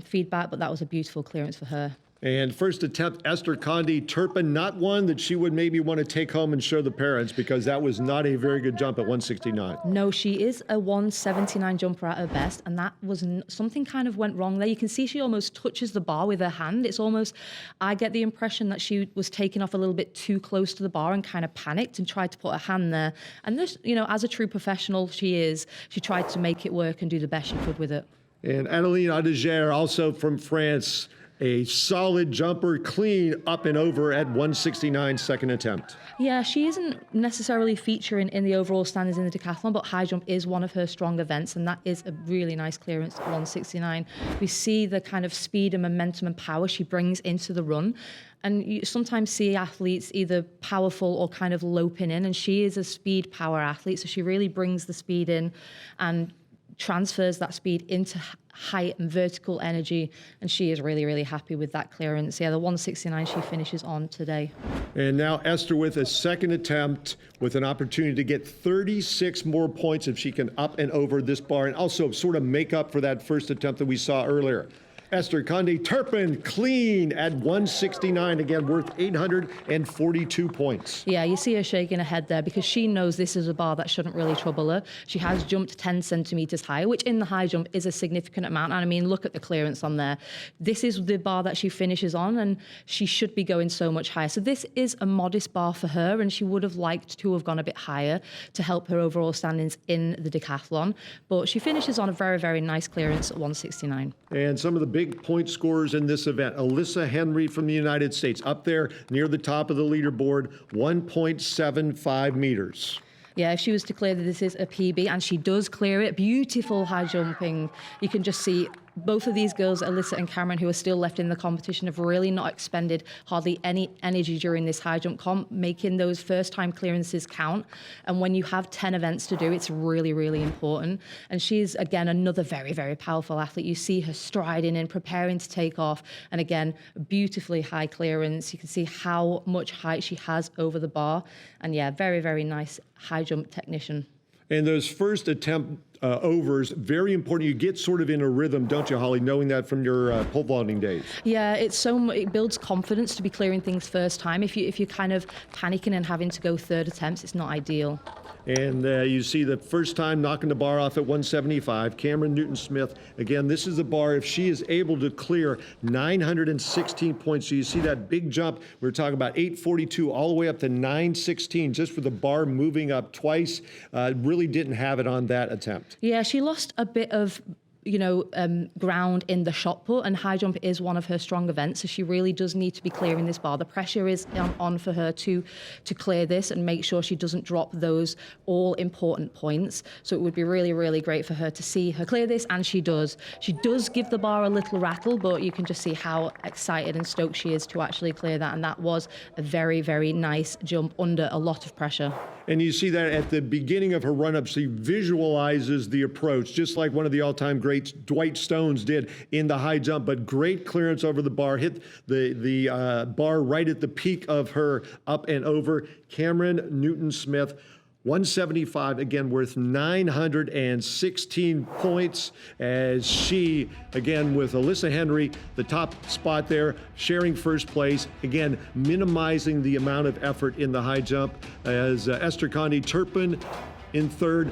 feedback, but that was a beautiful clearance for her. And first attempt, Esther Condé-Turpin, not one that she would maybe want to take home and show the parents, because that was not a very good jump at 169. No, she is a 179 jumper at her best, and that was something kind of went wrong there. You can see she almost touches the bar with her hand. It's almost, I get the impression that she was taking off a little bit too close to the bar and kind of panicked and tried to put her hand there. And this, as a true professional she tried to make it work and do the best she could with it. And Adeline Adeger, also from France, a solid jumper, clean up and over at 169 second attempt. Yeah, she isn't necessarily featuring in the overall standings in the decathlon, but high jump is one of her strong events, and that is a really nice clearance at 169. We see the kind of speed and momentum and power she brings into the run. And you sometimes see athletes either powerful or kind of loping in, and she is a speed power athlete, so she really brings the speed in and transfers that speed into height and vertical energy, and she is really, really happy with that clearance. Yeah, the 169 she finishes on today. And now Esther with a second attempt with an opportunity to get 36 more points if she can up and over this bar and also sort of make up for that first attempt that we saw earlier. Esther Condé-Turpin, clean at 169, again worth 842 points. Yeah, you see her shaking her head there because she knows this is a bar that shouldn't really trouble her. She has jumped 10 centimeters higher, which in the high jump is a significant amount. And I mean, look at the clearance on there. This is the bar that she finishes on, and she should be going so much higher. So this is a modest bar for her, and she would have liked to have gone a bit higher to help her overall standings in the decathlon. But she finishes on a very, very nice clearance at 169. And some of the big point scorers in this event, Alyssa Henry from the United States, up there near the top of the leaderboard, 1.75 meters. Yeah, if she was to clear that this is a PB, and she does clear it, beautiful high jumping. You can just see both of these girls, Alyssa and Cameron, who are still left in the competition, have really not expended hardly any energy during this high jump comp, making those first time clearances count. And when you have 10 events to do, it's really, really important. And she's, again, another very, very powerful athlete. You see her striding and preparing to take off. And again, beautifully high clearance. You can see how much height she has over the bar. And yeah, very, very nice high jump technician. And those first attempt overs, very important. You get sort of in a rhythm, don't you, Holly, knowing that from your pole vaulting days? Yeah, it builds confidence to be clearing things first time. If you're kind of panicking and having to go third attempts, it's not ideal. And you see the first time knocking the bar off at 175, Camryn Newton-Smith. Again, this is the bar. If she is able to clear 916 points, so you see that big jump. We were talking about 842 all the way up to 916, just for the bar moving up twice. Really didn't have it on that attempt. Yeah, she lost a bit of ground in the shot put, and high jump is one of her strong events, so she really does need to be clearing this bar. The pressure is on for her to clear this and make sure she doesn't drop those all important points. So it would be really, really great for her to see her clear this, and she does. She does give the bar a little rattle, but you can just see how excited and stoked she is to actually clear that, and that was a very, very nice jump under a lot of pressure. And you see that at the beginning of her run-up, she visualizes the approach, just like one of the all-time greats, Dwight Stones, did in the high jump, but great clearance over the bar, hit the bar right at the peak of her up and over. Camryn Newton-Smith, 175, again, worth 916 points, as she, again, with Alyssa Henry, the top spot there, sharing first place, again, minimizing the amount of effort in the high jump, as Esther Condé-Turpin in third,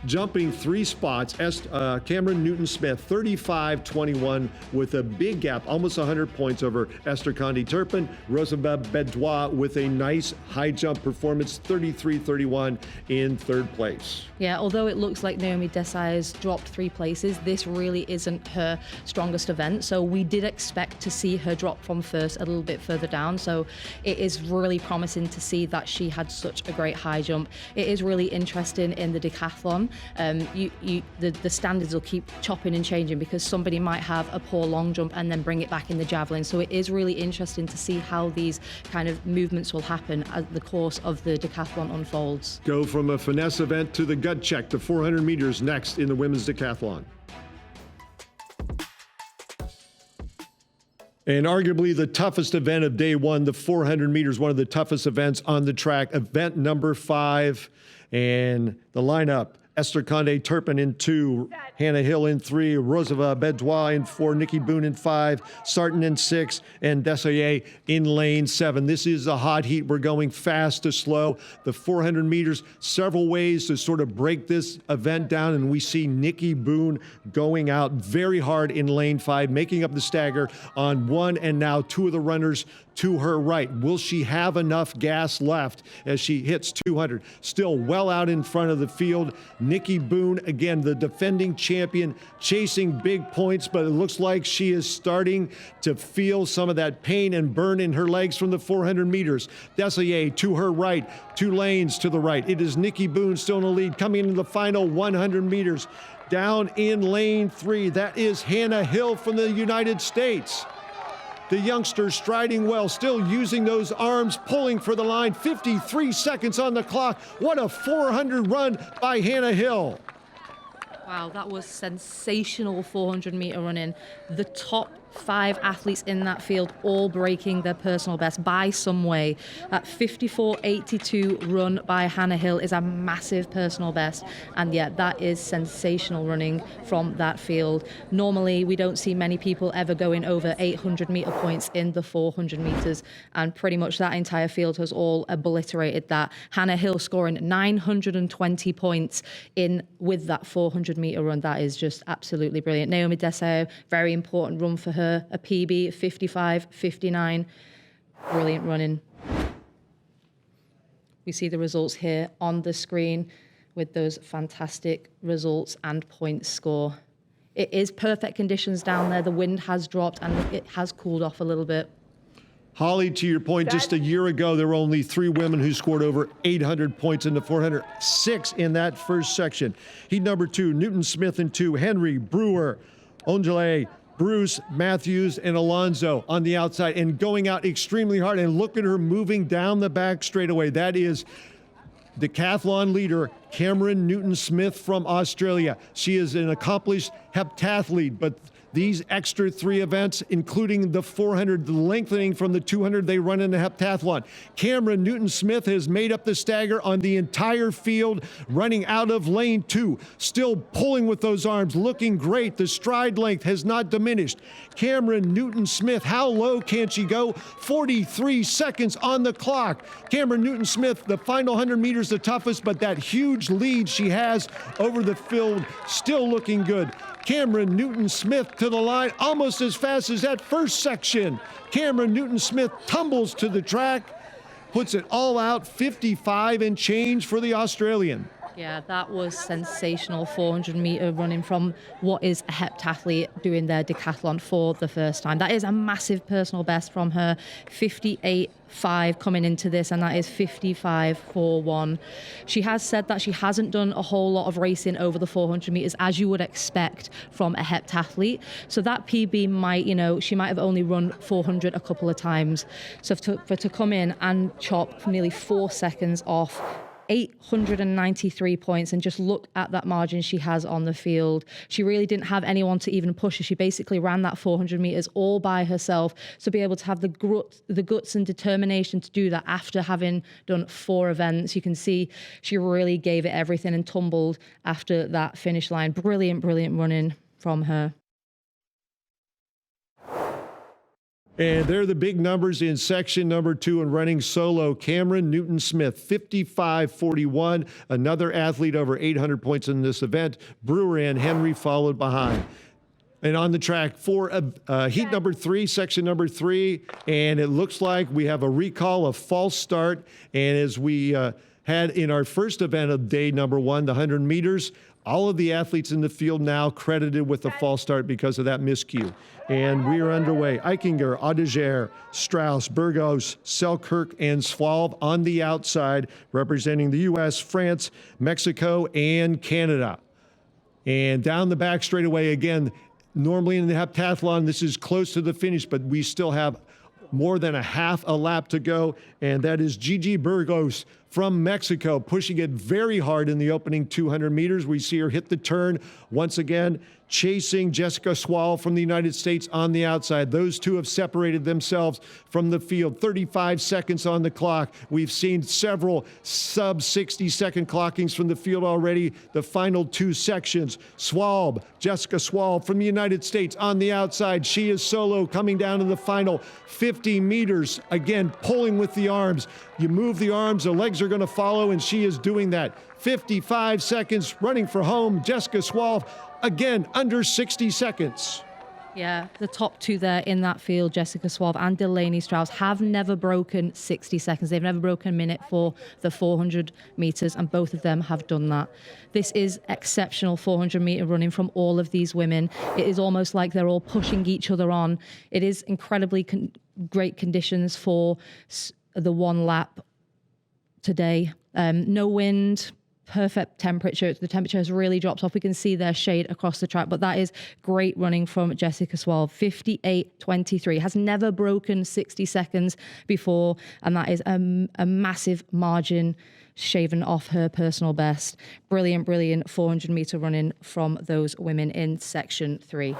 jumping 3 spots. Camryn Newton-Smith, 35-21, with a big gap, almost 100 points over Esther Condé-Turpin. Roséva Bidois with a nice high jump performance, 33-31 in third place. Yeah, although it looks like Noémie Desailly has dropped 3 places, this really isn't her strongest event. So we did expect to see her drop from first a little bit further down. So it is really promising to see that she had such a great high jump. It is really interesting in the decathlon. The standards will keep chopping and changing because somebody might have a poor long jump and then bring it back in the javelin. So it is really interesting to see how these kind of movements will happen as the course of the decathlon unfolds. Go from a finesse event to the gut check, the 400 meters next in the women's decathlon. And arguably the toughest event of day one, the 400 meters, one of the toughest events on the track, event number 5. And the lineup: Esther Condé-Turpin in 2, Hannah Hill in 3, Roséva Bidois in 4, Nikki Boon in 5, Sarton in 6, and Desailly in lane 7. This is a hot heat. We're going fast to slow. The 400 meters, several ways to sort of break this event down, and we see Nikki Boon going out very hard in lane 5, making up the stagger on 1 and now 2 of the runners to her right. Will she have enough gas left as she hits 200? Still well out in front of the field. Nikki Boon, again, the defending champion, chasing big points, but it looks like she is starting to feel some of that pain and burn in her legs from the 400 meters. Desailly to her right, 2 lanes to the right. It is Nikki Boon still in the lead, coming into the final 100 meters. Down in lane 3, that is Hannah Hill from the United States. The youngster striding well, still using those arms, pulling for the line. 53 seconds on the clock. What a 400 run by Hannah Hill. Wow, that was sensational 400-meter running. The top 5 athletes in that field all breaking their personal best by some way. That 54.82 run by Hannah Hill is a massive personal best, and yeah, that is sensational running from that field. Normally, we don't see many people ever going over 800-meter points in the 400 meters, and pretty much that entire field has all obliterated that. Hannah Hill scoring 920 points in with that 400-meter run. That is just absolutely brilliant. Noémie Desailly, very important run for her, a PB, 55.59. Brilliant running. We see the results here on the screen with those fantastic results and points score. It is perfect conditions down there. The wind has dropped and it has cooled off a little bit. Holly, to your point, just a year ago, there were only 3 women who scored over 800 points in the 400, 6 in that first section. Heat number 2, Newton-Smith in 2, Henry, Brewer, Ongele, Bruce, Matthews, and Alonso on the outside and going out extremely hard. And look at her moving down the back straightaway. That is decathlon leader Camryn Newton-Smith from Australia. She is an accomplished heptathlete, but these extra 3 events, including the 400, the lengthening from the 200 they run in the heptathlon. Camryn Newton-Smith has made up the stagger on the entire field, running out of lane 2, still pulling with those arms, looking great. The stride length has not diminished. Camryn Newton-Smith, how low can she go? 43 seconds on the clock. Camryn Newton-Smith, the final 100 meters the toughest, but that huge lead she has over the field, still looking good. Camryn Newton-Smith to the line almost as fast as that first section. Camryn Newton-Smith tumbles to the track, puts it all out, 55 and change for the Australian. Yeah, that was sensational 400-meter running from what is a heptathlete doing their decathlon for the first time. That is a massive personal best from her, 58.5 coming into this, and that is 55.41. She has said that she hasn't done a whole lot of racing over the 400 meters, as you would expect from a heptathlete. So that PB might, she might have only run 400 a couple of times. So for to come in and chop nearly 4 seconds off, 893 points, and just look at that margin she has on the field. She really didn't have anyone to even push her. She basically ran that 400 meters all by herself. So be able to have the guts and determination to do that after having done 4 events, you can see she really gave it everything and tumbled after that finish line. Brilliant, brilliant running from her. And they're the big numbers in section number 2 and running solo. Camryn Newton-Smith, 55.41. Another athlete over 800 points in this event. Brewer and Henry followed behind. And on the track for heat number 3, section number 3. And it looks like we have a recall, a false start. And as we had in our first event of day number 1, the 100 meters, all of the athletes in the field now credited with the false start because of that miscue. And we are underway. Eichinger, Audiger, Straus, Burgos, Selkirk, and Swalve on the outside, representing the U.S., France, Mexico, and Canada. And down the back straightaway again, normally in the heptathlon, this is close to the finish, but we still have more than a half a lap to go, and that is Gigi Burgos from Mexico, pushing it very hard in the opening 200 meters. We see her hit the turn once again, chasing Jessica Swalve from the United States on the outside. Those two have separated themselves from the field. 35 seconds on the clock. We've seen several sub-60-second clockings from the field already. The final 2 sections. Swalve, Jessica Swalve from the United States on the outside. She is solo coming down to the final 50 meters. Again, pulling with the arms. You move the arms, the legs are going to follow, and she is doing that. 55 seconds running for home. Jessica Swalve, again, under 60 seconds. Yeah, the top 2 there in that field, Jessica Swalve and Delaney Straus, have never broken 60 seconds. They've never broken a minute for the 400 meters, and both of them have done that. This is exceptional 400-meter running from all of these women. It is almost like they're all pushing each other on. It is incredibly great conditions for the 1 lap today. No wind, perfect temperature. The temperature has really dropped off. We can see their shade across the track, but that is great running from Jessica Swalve. 58.23, has never broken 60 seconds before, and that is a massive margin shaven off her personal best. Brilliant, brilliant 400-meter running from those women in section 3.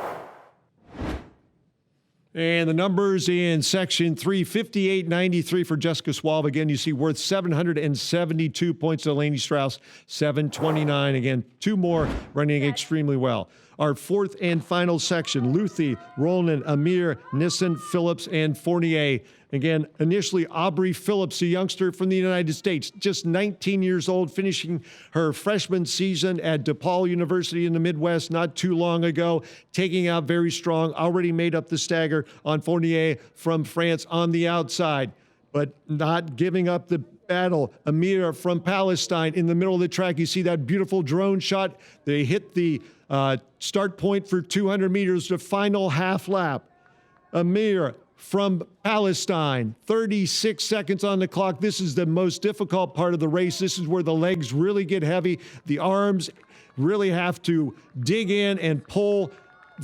And the numbers in section 3, 58.93 for Jessica Swalve. Again, you see worth 772 points. Delaney Straus, 729. Again, 2 more running extremely well. Our 4th and final section, Luthi, Roland, Amir, Nissen, Phillips, and Fournier. Again, initially Aubrey Phillips, a youngster from the United States, just 19 years old, finishing her freshman season at DePaul University in the Midwest not too long ago, taking out very strong, already made up the stagger on Fournier from France on the outside, but not giving up the battle. Amir from Palestine in the middle of the track. You see that beautiful drone shot. They hit the start point for 200 meters, the final half lap. Amir from Palestine, 36 seconds on the clock. This is the most difficult part of the race. This is where the legs really get heavy. The arms really have to dig in and pull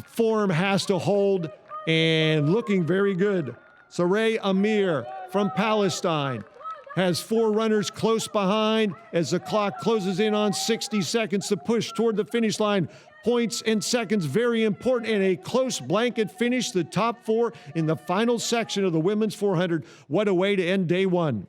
form has to hold, and looking very good. Saray Amir from Palestine has 4 runners close behind as the clock closes in on 60 seconds to push toward the finish line. Points and seconds very important, and a close blanket finish, the top 4 in the final section of the women's 400. What a way to end day 1.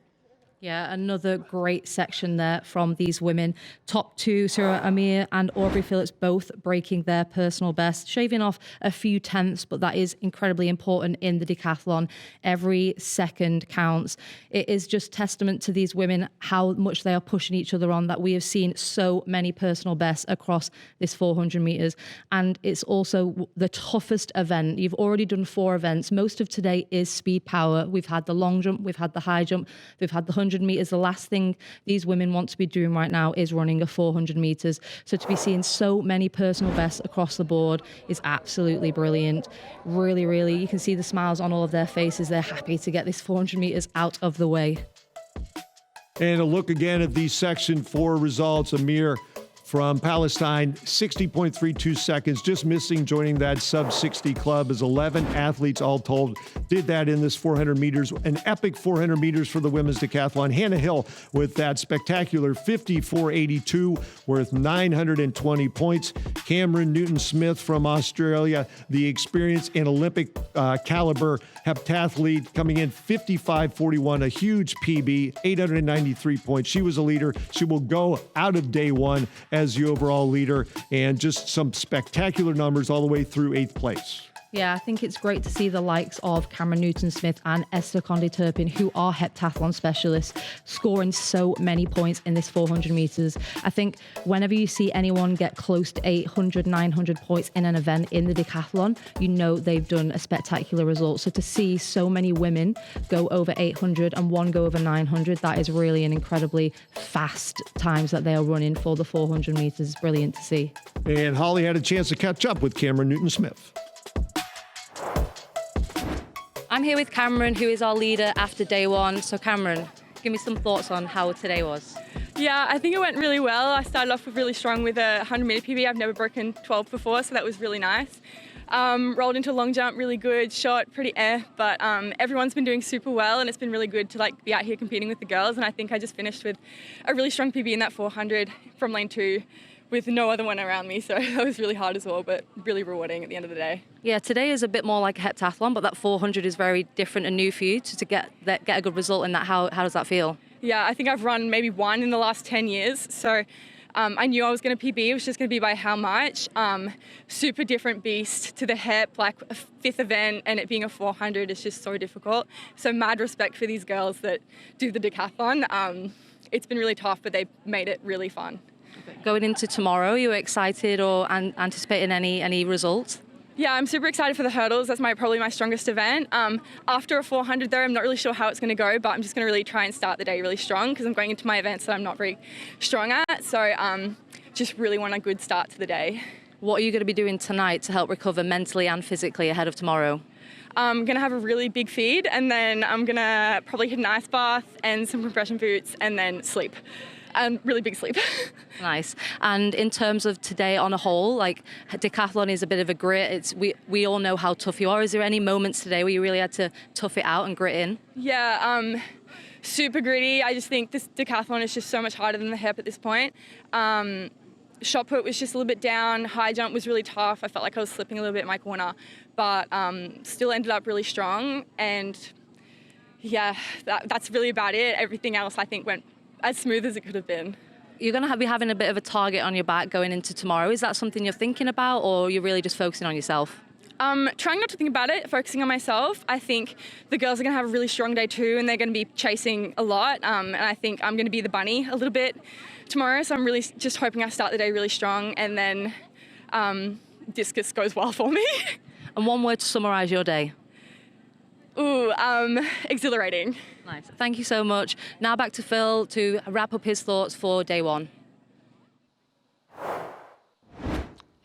Yeah, another great section there from these women. Top 2, Sarah Amir and Aubrey Phillips, both breaking their personal best, shaving off a few tenths, but that is incredibly important in the decathlon. Every second counts. It is just testament to these women how much they are pushing each other on, that we have seen so many personal bests across this 400 meters. And it's also the toughest event. You've already done 4 events. Most of today is speed power. We've had the long jump, we've had the high jump, we've had the 100 meters. The last thing these women want to be doing right now is running a 400 meters. So to be seeing so many personal bests across the board is absolutely brilliant. Really, really, you can see the smiles on all of their faces. They're happy to get this 400 meters out of the way. And a look again at these Section 4 results. Amir from Palestine, 60.32 seconds, just missing joining that sub-60 club, as 11 athletes all told did that in this 400 meters, an epic 400 meters for the women's decathlon. Hannah Hill with that spectacular 54.82 worth 920 points. Camryn Newton-Smith from Australia, the experience and Olympic caliber heptathlete, coming in 55.41, a huge PB, 893 points. She was a leader. She will go out of day 1 as the overall leader, and just some spectacular numbers all the way through 8th place. Yeah, I think it's great to see the likes of Camryn Newton-Smith and Esther Condé-Turpin, who are heptathlon specialists, scoring so many points in this 400 meters. I think whenever you see anyone get close to 800, 900 points in an event in the decathlon, you know they've done a spectacular result. So to see so many women go over 800 and one go over 900, that is really an incredibly fast times that they are running for the 400 meters. It's brilliant to see. And Holly had a chance to catch up with Camryn Newton-Smith. I'm here with Camryn, who is our leader after day 1. So Camryn, give me some thoughts on how today was. Yeah, I think it went really well. I started off really strong with a 100-meter PB. I've never broken 12 before, so that was really nice. Rolled into long jump, really good. Shot, pretty but everyone's been doing super well, and it's been really good to be out here competing with the girls. And I think I just finished with a really strong PB in that 400 from lane 2. With no other one around me, so that was really hard as well, but really rewarding at the end of the day. Yeah, today is a bit more like a heptathlon, but that 400 is very different and new for you to get a good result in that. How does that feel? Yeah, I think I've run maybe 1 in the last 10 years, so I knew I was going to PB. It was just going to be by how much. Super different beast to the hep, like a 5th event, and it being a 400 is just so difficult. So mad respect for these girls that do the decathlon. It's been really tough, but they made it really fun. Going into tomorrow, are you excited or anticipating any results? Yeah, I'm super excited for the hurdles. That's probably my strongest event. After a 400 though, I'm not really sure how it's going to go, but I'm just going to really try and start the day really strong because I'm going into my events that I'm not very strong at. So just really want a good start to the day. What are you going to be doing tonight to help recover mentally and physically ahead of tomorrow? I'm going to have a really big feed, and then I'm going to probably hit an ice bath and some compression boots and then sleep. Really big sleep. Nice. And in terms of today on a whole, decathlon is a bit of a grit. We all know how tough you are. Is there any moments today where you really had to tough it out and grit in? Yeah, super gritty. I just think this decathlon is just so much harder than the hep at this point. Shot put was just a little bit down. High jump was really tough. I felt like I was slipping a little bit in my corner, but still ended up really strong. And yeah, that's really about it. Everything else I think went as smooth as it could have been. You're going to be having a bit of a target on your back going into tomorrow. Is that something you're thinking about, or you're really just focusing on yourself? Trying not to think about it, focusing on myself. I think the girls are going to have a really strong day too, and they're going to be chasing a lot. And I think I'm going to be the bunny a little bit tomorrow, so I'm really just hoping I start the day really strong, and then discus goes well for me. And one word to summarise your day. Ooh, exhilarating. Nice. Thank you so much. Now back to Phil to wrap up his thoughts for day 1.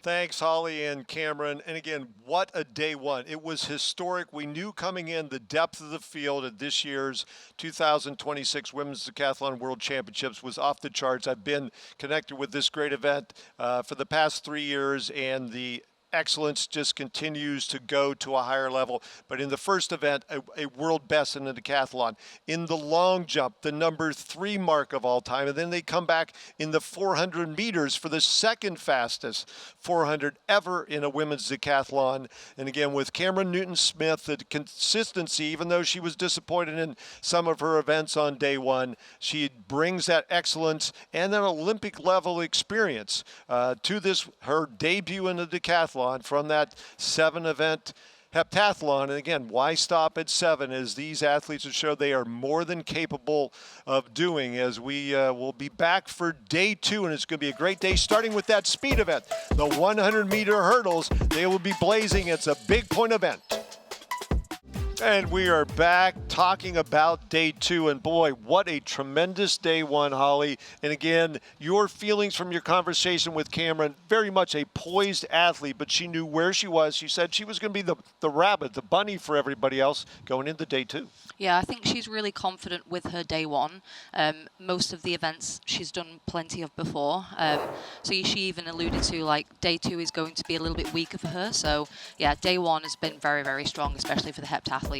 Thanks, Holly and Camryn. And again, what a day 1. It was historic. We knew coming in the depth of the field at this year's 2026 Women's Decathlon World Championships was off the charts. I've been connected with this great event for the past 3 years, and the excellence just continues to go to a higher level. But in the first event, a world best in the decathlon. In the long jump, the number 3 mark of all time. And then they come back in the 400 meters for the second fastest 400 ever in a women's decathlon. And again, with Camryn Newton-Smith, the consistency, even though she was disappointed in some of her events on day one, she brings that excellence and an Olympic level experience to this, her debut in the decathlon from that 7-event heptathlon. And again, why stop at 7? As these athletes have showed they are more than capable of doing, as we will be back for day 2, and it's going to be a great day, starting with that speed event. The 100-meter hurdles, they will be blazing. It's a big point event. And we are back talking about day 2, and boy, what a tremendous day 1, Holly. And again, your feelings from your conversation with Camryn, very much a poised athlete, but she knew where she was. She said she was going to be the rabbit, the bunny for everybody else going into day 2. Yeah, I think she's really confident with her day 1. Most of the events she's done plenty of before. So she even alluded to, like, day 2 is going to be a little bit weaker for her. So yeah, day 1 has been very, very strong, especially for the heptathletes.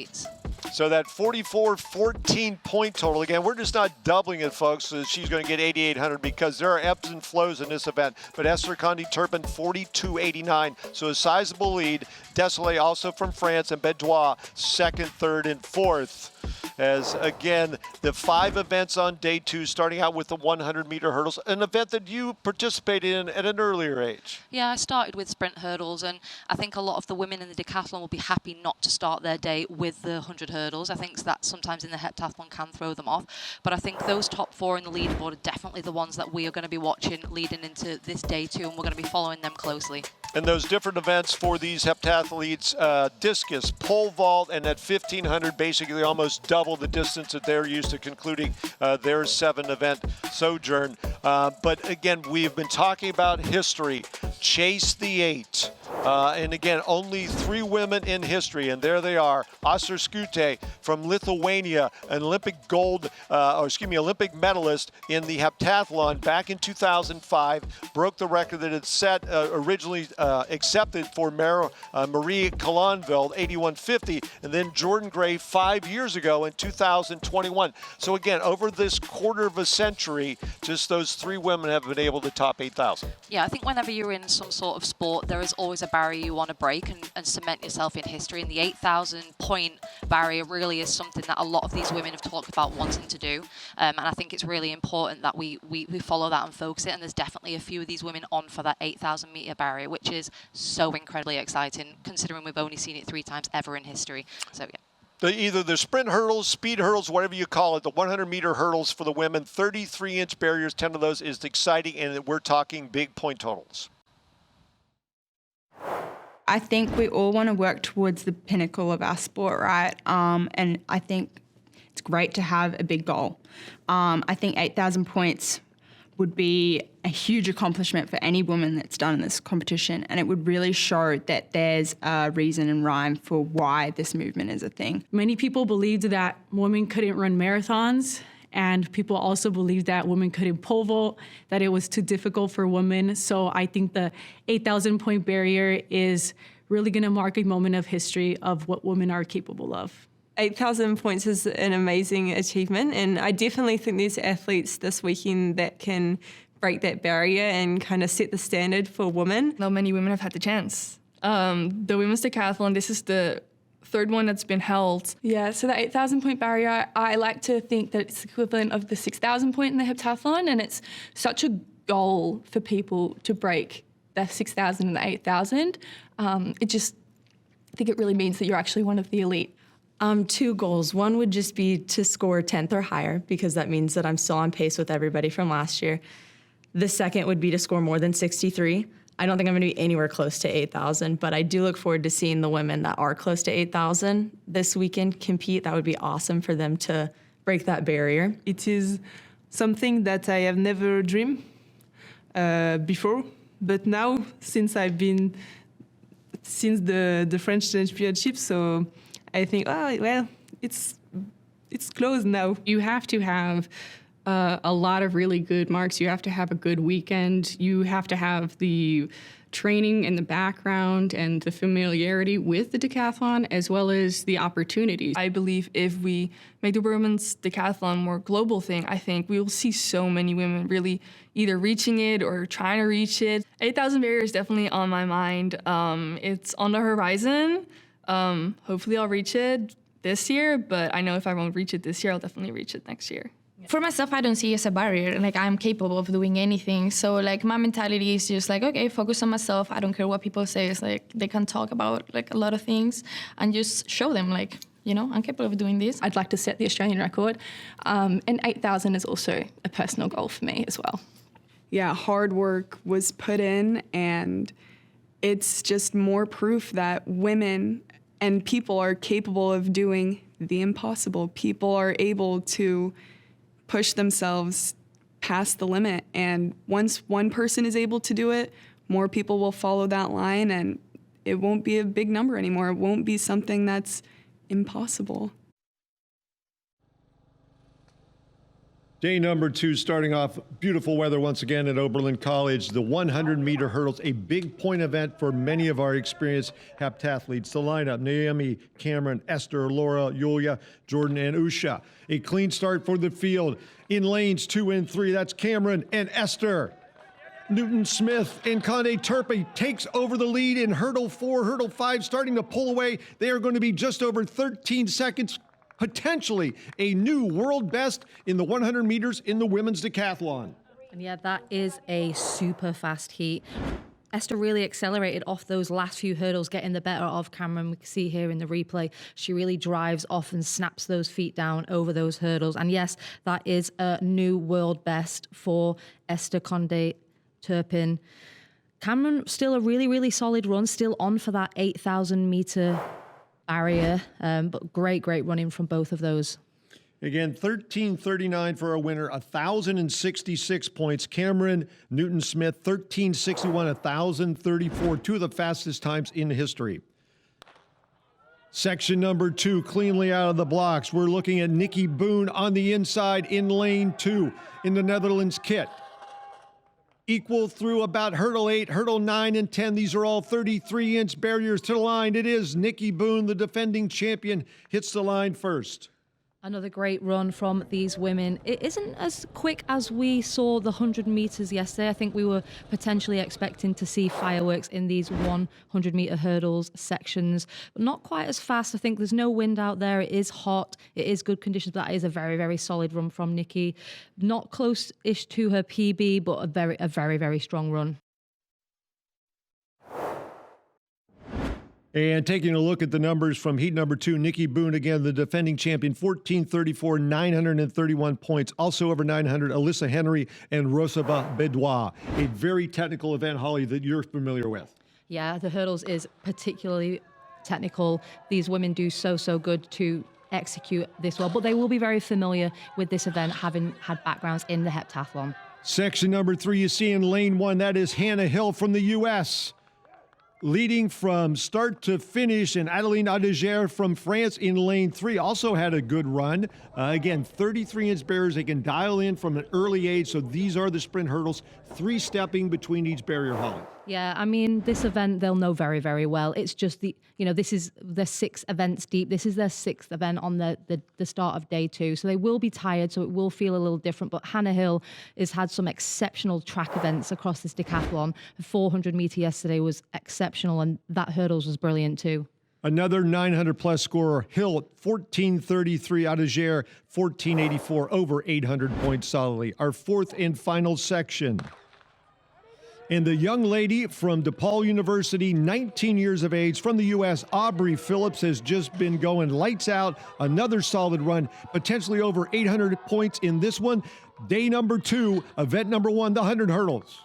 So that 44-14 point total, again, we're just not doubling it, folks. So she's going to get 8,800 because there are ebbs and flows in this event. But Esther Condé-Turpin, 42.89, so a sizable lead. Desailly, also from France, and Bidois, 2nd, 3rd, and 4th. As, again, the 5 events on day 2, starting out with the 100-meter hurdles, an event that you participated in at an earlier age. Yeah, I started with sprint hurdles, and I think a lot of the women in the decathlon will be happy not to start their day with the 100 hurdles. I think that sometimes in the heptathlon can throw them off, but I think those top 4 in the leaderboard are definitely the ones that we are going to be watching leading into this day 2, and we're going to be following them closely. And those different events for these heptathletes, discus, pole vault, and at 1,500, basically almost double the distance that they're used to concluding their 7-event sojourn. But again, we have been talking about history. Chase the 8. And again, only 3 women in history, and there they are. Esther Skute from Lithuania, an Olympic Olympic medalist in the heptathlon back in 2005, broke the record that had set originally accepted for Marie Colonville, 81.50, and then Jordyn Gray 5 years ago in 2021. So again, over this quarter of a century, just those 3 women have been able to top 8,000. Yeah, I think whenever you're in some sort of sport, there is always a barrier you want to break and cement yourself in history. And the 8,000 point barrier really is something that a lot of these women have talked about wanting to do. And I think it's really important that we follow that and focus it. And there's definitely a few of these women on for that 8,000 meter barrier, which is so incredibly exciting, considering we've only seen it 3 times ever in history. So yeah. Either the sprint hurdles, speed hurdles, whatever you call it, the 100-meter hurdles for the women, 33-inch barriers, 10 of those is exciting, and we're talking big point totals. I think we all want to work towards the pinnacle of our sport, right? And I think it's great to have a big goal. I think 8,000 points would be a huge accomplishment for any woman that's done this competition, and it would really show that there's a reason and rhyme for why this movement is a thing. Many people believed that women couldn't run marathons, and people also believed that women couldn't pole vault, that it was too difficult for women. So I think the 8,000 point barrier is really going to mark a moment of history of what women are capable of. 8,000 points is an amazing achievement, and I definitely think there's athletes this weekend that can break that barrier and kind of set the standard for women. Not many women have had the chance. The women's decathlon, this is the 3rd one that's been held. Yeah, so the 8,000 point barrier, I like to think that it's equivalent of the 6,000 point in the heptathlon, and it's such a goal for people to break the 6,000 and the 8,000. I think it really means that you're actually one of the elite. 2 goals. One would just be to score 10th or higher, because that means that I'm still on pace with everybody from last year. The second would be to score more than 63. I don't think I'm going to be anywhere close to 8,000, but I do look forward to seeing the women that are close to 8,000 this weekend compete. That would be awesome for them to break that barrier. It is something that I have never dreamed before, but now, since the French Championship, so I think, it's close now. You have to have a lot of really good marks. You have to have a good weekend. You have to have the training in the background and the familiarity with the decathlon, as well as the opportunities. I believe if we make the women's decathlon more global thing, I think we will see so many women really either reaching it or trying to reach it. 8,000 barrier is definitely on my mind. It's on the horizon. Hopefully I'll reach it this year, but I know if I won't reach it this year, I'll definitely reach it next year. For myself, I don't see it as a barrier. Like, I'm capable of doing anything. So, like, my mentality is just like, okay, focus on myself. I don't care what people say. It's like they can talk about like a lot of things and just show them like, you know, I'm capable of doing this. I'd like to set the Australian record. And 8,000 is also a personal goal for me as well. Yeah, hard work was put in, and it's just more proof that women and people are capable of doing the impossible. People are able to push themselves past the limit. And once one person is able to do it, more people will follow that line, and it won't be a big number anymore. It won't be something that's impossible. Day number 2, starting off beautiful weather once again at Oberlin College. The 100-meter hurdles, a big point event for many of our experienced heptathletes. The lineup: Noémie, Camryn, Esther, Laura, Yulia, Jordyn, and Usha. A clean start for the field. In lanes 2 and 3, that's Camryn and Esther. Newton-Smith and Condé-Turpin takes over the lead in hurdle 4, hurdle 5, starting to pull away. They are going to be just over 13 seconds. Potentially a new world best in the 100 meters in the women's decathlon. And yeah, that is a super fast heat. Esther really accelerated off those last few hurdles, getting the better of Camryn. We can see here in the replay, she really drives off and snaps those feet down over those hurdles. And yes, that is a new world best for Esther Condé-Turpin. Camryn, still a really, really solid run, still on for that 8,000 meter barrier, but great running from both of those. Again, 13:39 for a winner, 1,066 points. Camryn Newton-Smith, 13:61, 1,034, 2 of the fastest times in history. Section number 2, cleanly out of the blocks. We're looking at Nikki Boon on the inside in lane 2 in the Netherlands kit. Equal through about hurdle 8, hurdle 9, and 10. These are all 33-inch barriers to the line. It is Nikki Boon, the defending champion, hits the line first. Another great run from these women. It isn't as quick as we saw the 100 meters yesterday. I think we were potentially expecting to see fireworks in these 100-meter hurdles sections, but not quite as fast. I think there's no wind out there. It is hot. It is good conditions, but that is a very solid run from Nikki. Not close-ish to her PB, but a very strong run. And taking a look at the numbers from heat number 2, Nikki Boon, again, the defending champion, 14:34, 931 points. Also over 900, Alyssa Henry and Roséva Bidois. A very technical event, Holly, that you're familiar with. Yeah, the hurdles is particularly technical. These women do so good to execute this well, but they will be very familiar with this event, having had backgrounds in the heptathlon. Section number 3, you see in lane 1, that is Hannah Hill from the U.S., leading from start to finish, and Adeline Adeger from France in lane 3 also had a good run. Again, 33-inch barriers. They can dial in from an early age, so these are the sprint hurdles, 3-stepping between each barrier, Holly. Yeah, I mean, this event they'll know very well. It's just this is the 6 events deep. This is their 6th event on the start of day 2. So they will be tired, so it will feel a little different. But Hannah Hill has had some exceptional track events across this decathlon. The 400 meter yesterday was exceptional, and that hurdles was brilliant too. Another 900-plus scorer, Hill, 14:33, Adeger, 14:84, over 800 points solidly. Our 4th and final section. And the young lady from DePaul University, 19 years of age, from the U.S., Aubrey Phillips, has just been going lights out. Another solid run, potentially over 800 points in this one. Day number 2, event number 1, the 100 hurdles.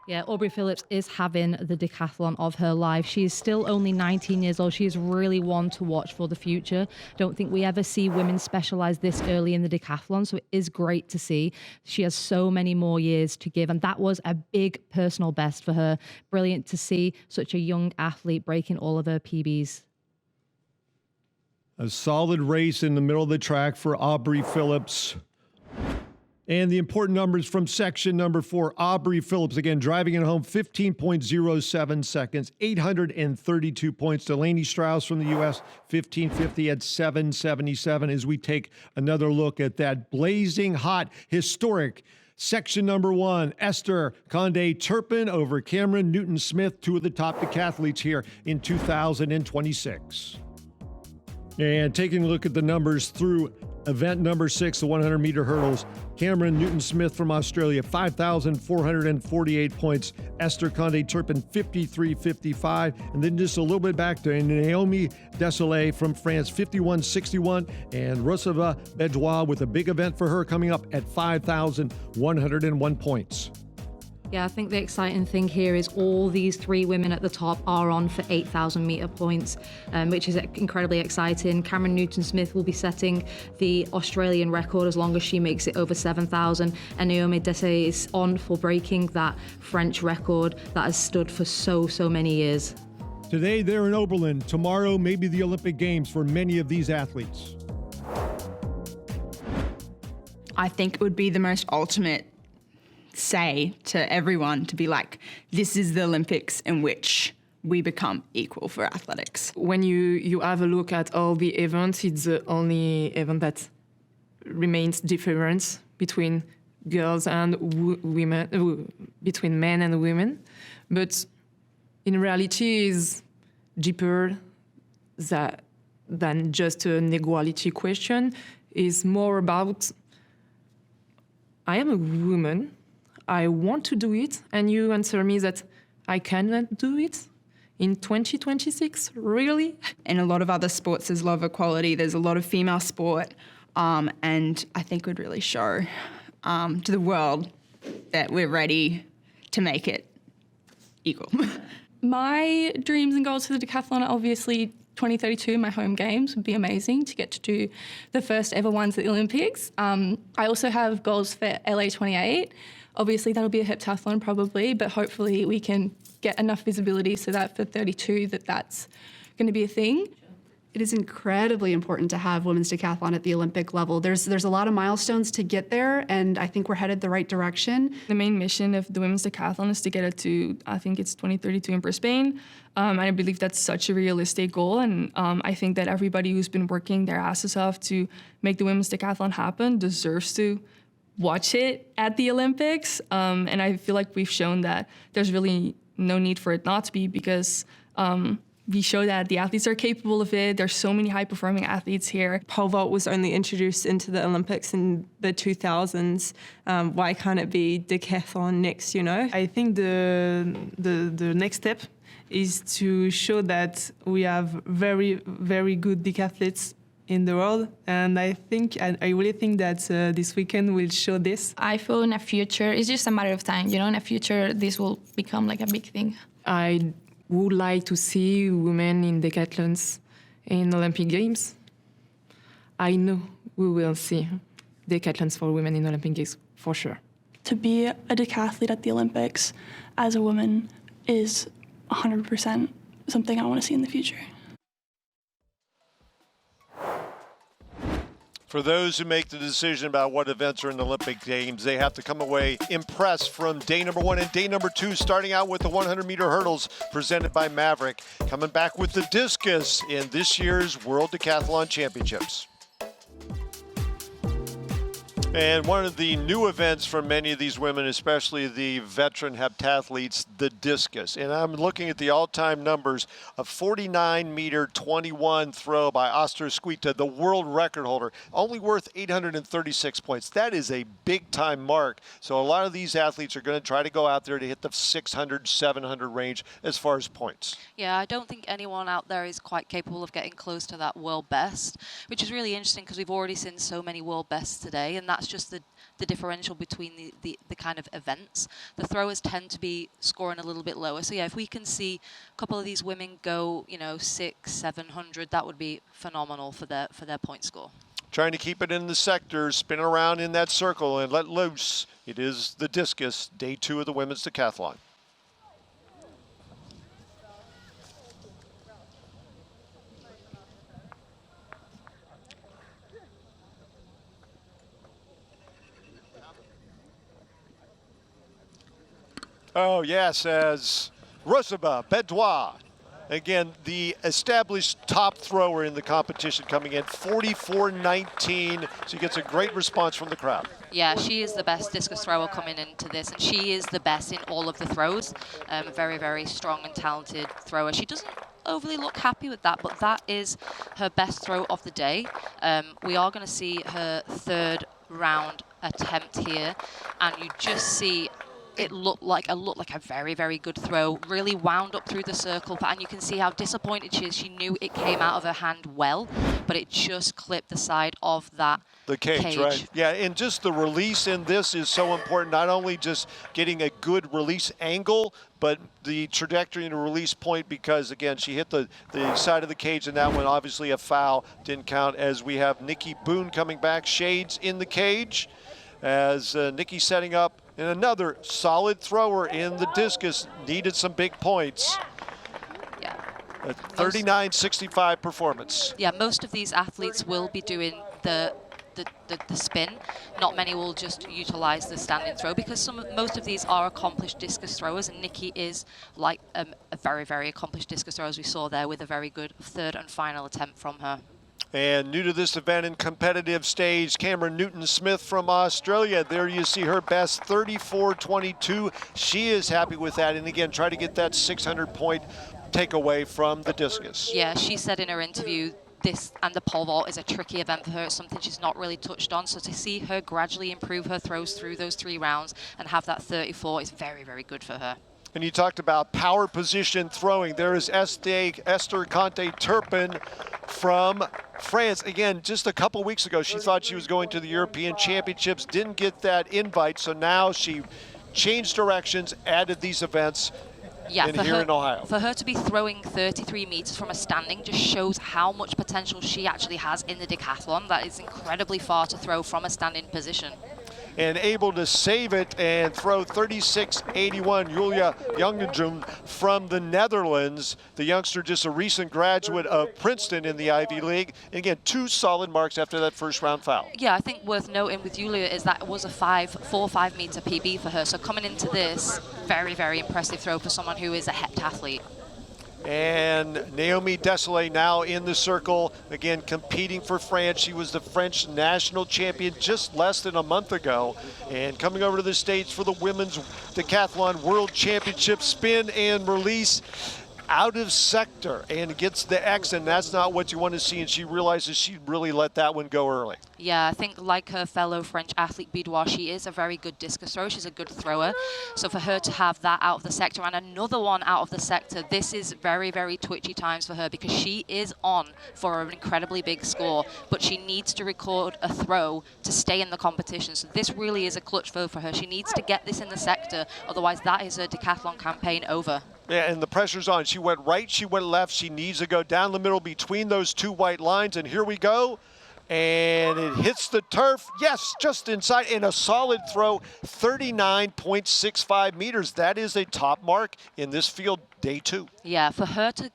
Yeah, Aubrey Phillips is having the decathlon of her life. She is still only 19 years old. She is really one to watch for the future. Don't think we ever see women specialize this early in the decathlon, so it is great to see. She has so many more years to give, and that was a big personal best for her. Brilliant to see such a young athlete breaking all of her PBs. A solid race in the middle of the track for Aubrey Phillips. And the important numbers from section number 4, Aubrey Phillips, again, driving it home, 15.07 seconds, 832 points. Delaney Straus from the U.S., 1550 at 777, as we take another look at that blazing hot, historic section number 1, Esther Condé-Turpin over Camryn Newton-Smith, 2 of the top decathletes here in 2026. And taking a look at the numbers through event number 6, the 100-meter hurdles, Camryn Newton-Smith from Australia, 5,448 points. Esther Condé-Turpin, 53.55. And then just a little bit back to Noémie Desailly from France, 51.61. And Roséva Bidois with a big event for her coming up at 5,101 points. Yeah, I think the exciting thing here is all these 3 women at the top are on for 8,000 meter points, which is incredibly exciting. Camryn Newton-Smith will be setting the Australian record as long as she makes it over 7,000. And Noémie Desailly is on for breaking that French record that has stood for so many years. Today they're in Oberlin. Tomorrow, maybe the Olympic Games for many of these athletes. I think it would be the most ultimate say to everyone to be like, this is the Olympics in which we become equal for athletics. When you have a look at all the events, it's the only event that remains difference between girls and women, between men and women. But in reality, is deeper than just an equality question. Is more about, I am a woman, I want to do it, and you answer me that I cannot do it in 2026, really? In a lot of other sports, there's a lot of equality, there's a lot of female sport, and I think it would really show to the world that we're ready to make it equal. My dreams and goals for the decathlon are obviously 2032, my home games would be amazing to get to do the first ever ones at the Olympics. I also have goals for LA 28. Obviously, that'll be a heptathlon probably, but hopefully we can get enough visibility so that for 32 that's going to be a thing. It is incredibly important to have women's decathlon at the Olympic level. There's a lot of milestones to get there, and I think we're headed the right direction. The main mission of the women's decathlon is to get it to, I think it's 2032 in Brisbane. And I believe that's such a realistic goal. And I think that everybody who's been working their asses off to make the women's decathlon happen deserves to watch it at the Olympics. And I feel like we've shown that there's really no need for it not to be, because we show that the athletes are capable of it. There's so many high-performing athletes here. Pole vault was only introduced into the Olympics in the 2000s. Why can't it be decathlon next, you know? I think the next step is to show that we have very, very good decathletes in the world, and I really think that this weekend will show this. I feel in the future, it's just a matter of time, in the future this will become like a big thing. I would like to see women in decathlons in Olympic Games. I know we will see decathlons for women in Olympic Games, for sure. To be a decathlete at the Olympics as a woman is 100% something I want to see in the future. For those who make the decision about what events are in the Olympic Games, they have to come away impressed from day number 1 and day number 2, starting out with the 100-meter hurdles presented by Maverick, coming back with the discus in this year's World Decathlon Championships. And one of the new events for many of these women, especially the veteran heptathletes, the discus. And I'm looking at the all-time numbers of 49-meter 21 throw by Esther, the world record holder, only worth 836 points. That is a big-time mark. So a lot of these athletes are going to try to go out there to hit the 600, 700 range as far as points. Yeah, I don't think anyone out there is quite capable of getting close to that world best, which is really interesting because we've already seen so many world bests today, and that's just the differential between the kind of events. The throwers tend to be scoring a little bit lower. So yeah, if we can see a couple of these women go, 600, 700, that would be phenomenal for their point score. Trying to keep it in the sectors, spin around in that circle and let loose. It is the discus, day 2 of the women's decathlon. Oh, yes, as Roséva, Bidois. Again, the established top thrower in the competition coming in, 44-19. She gets a great response from the crowd. Yeah, she is the best discus thrower coming into this, and she is the best in all of the throws. Very, very strong and talented thrower. She doesn't overly look happy with that, but that is her best throw of the day. We are going to see her third round attempt here, and you just see it looked like a very, very good throw. Really wound up through the circle, and you can see how disappointed she is. She knew it came out of her hand well, but it just clipped the side of that cage. Right? Yeah, and just the release in this is so important. Not only just getting a good release angle, but the trajectory and the release point, because again, she hit the side of the cage, and that one obviously a foul, didn't count. As we have Nikki Boon coming back, shades in the cage, as Nikki setting up. And another solid thrower in the discus, needed some big points. Yeah. A 39-65 performance. Yeah, most of these athletes will be doing the spin. Not many will just utilize the standing throw, because most of these are accomplished discus throwers, and Nikki is like a very, very accomplished discus thrower, as we saw there, with a very good third and final attempt from her. And new to this event and competitive stage, Camryn Newton-Smith from Australia. There you see her best, 34-22. She is happy with that. And again, try to get that 600-point takeaway from the discus. Yeah, she said in her interview, this and the pole vault is a tricky event for her. It's something she's not really touched on. So to see her gradually improve her throws through those 3 rounds and have that 34 is very, very good for her. And you talked about power position throwing. There is Esther Condé-Turpin from France. Again, just a couple weeks ago, she thought she was going to the European Championships, didn't get that invite, so now she changed directions, added these events Yeah, here in Ohio. For her to be throwing 33 meters from a standing just shows how much potential she actually has in the decathlon. That is incredibly far to throw from a standing position. And able to save it and throw 36-81. Julia Jordyn from the Netherlands. The youngster, just a recent graduate of Princeton in the Ivy League. And again, 2 solid marks after that first round foul. Yeah, I think worth noting with Julia is that it was a 4-5 meter PB for her. So coming into this, very, very impressive throw for someone who is a heptathlete. And Noémie Desailly now in the circle, again competing for France. She was the French national champion just less than a month ago, and coming over to the States for the Women's Decathlon World Championship spin and release. Out of sector and gets the X, and that's not what you want to see, and she realizes she really let that one go early. Yeah, I think like her fellow French athlete Bidois, she is a very good discus thrower. She's a good thrower. So for her to have that out of the sector and another one out of the sector, this is very, very twitchy times for her, because she is on for an incredibly big score, but she needs to record a throw to stay in the competition. So this really is a clutch throw for her. She needs to get this in the sector, otherwise that is her decathlon campaign over. Yeah, and the pressure's on. She went right, she went left. She needs to go down the middle between those 2 white lines, and here we go. And it hits the turf. Yes, just inside, and a solid throw, 39.65 meters. That is a top mark in this field, day 2. Yeah, for her to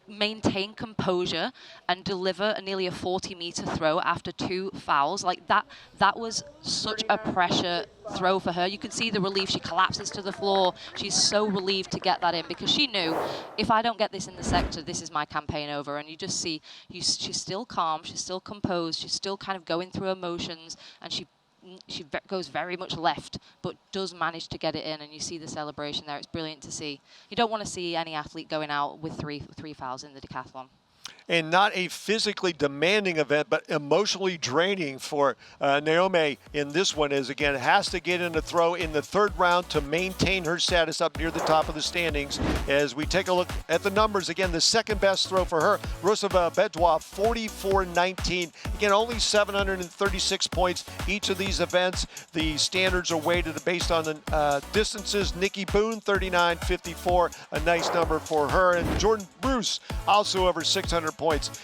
maintain composure and deliver nearly a 40-meter throw after 2 fouls, like that was such a pressure throw for her. You can see the relief. She collapses to the floor. She's so relieved to get that in, because she knew, if I don't get this in the sector, this is my campaign over. And you just see she's still calm, she's still composed, she's still kind of going through emotions, and she goes very much left, but does manage to get it in, and you see the celebration there. It's brilliant to see. You don't want to see any athlete going out with three fouls in the decathlon. And not a physically demanding event, but emotionally draining for Noémie in this one, is again has to get in a throw in the 3rd round to maintain her status up near the top of the standings. As we take a look at the numbers, again, the 2nd best throw for her, Roséva, Bidois, 44-19. Again, only 736 points each of these events. The standards are weighted based on the distances. Nikki Boon, 39.54, a nice number for her. And Jordyn Bruce, also over 600 points.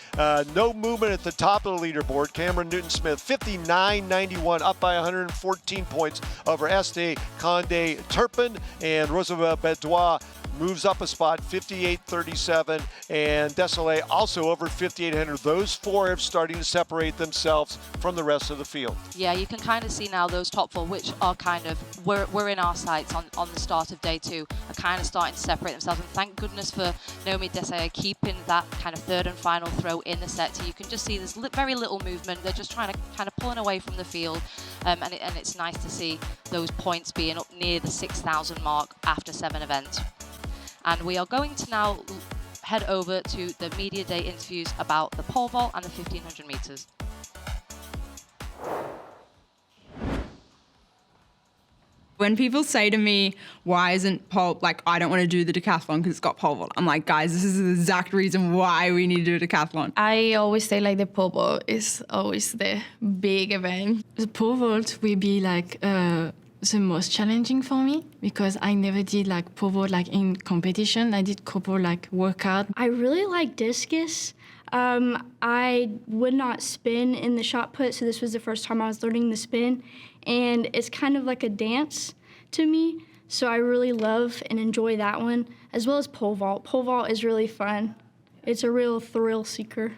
No movement at the top of the leaderboard. Camryn Newton-Smith, 59.91, up by 114 points over Esther Condé-Turpin, and Roséva Bidois moves up a spot, 58.37, and Desailly also over 5800. Those four are starting to separate themselves from the rest of the field. Yeah, you can kind of see now those top four, which are kind of, we're in our sights on the start of day two, are kind of starting to separate themselves. And thank goodness for Noémie Desailly keeping that kind of third and final throw in the set. So you can just see there's very little movement. They're just trying to kind of pulling away from the field. And it's nice to see those points being up near the 6,000 mark after 7 events. And we are going to now head over to the media day interviews about the pole vault and the 1500 meters. When people say to me, why isn't pole, like, I don't want to do the decathlon because it's got pole vault, I'm like, guys, this is the exact reason why we need to do a decathlon. I always say like the pole vault is always the big event. The pole vault will be like the most challenging for me because I never did like pole vault like in competition. I did couple like workout. I really like discus. I would not spin in the shot put, so this was the first time I was learning the spin. And it's kind of like a dance to me, so I really love and enjoy that one, as well as pole vault. Pole vault is really fun. It's a real thrill seeker.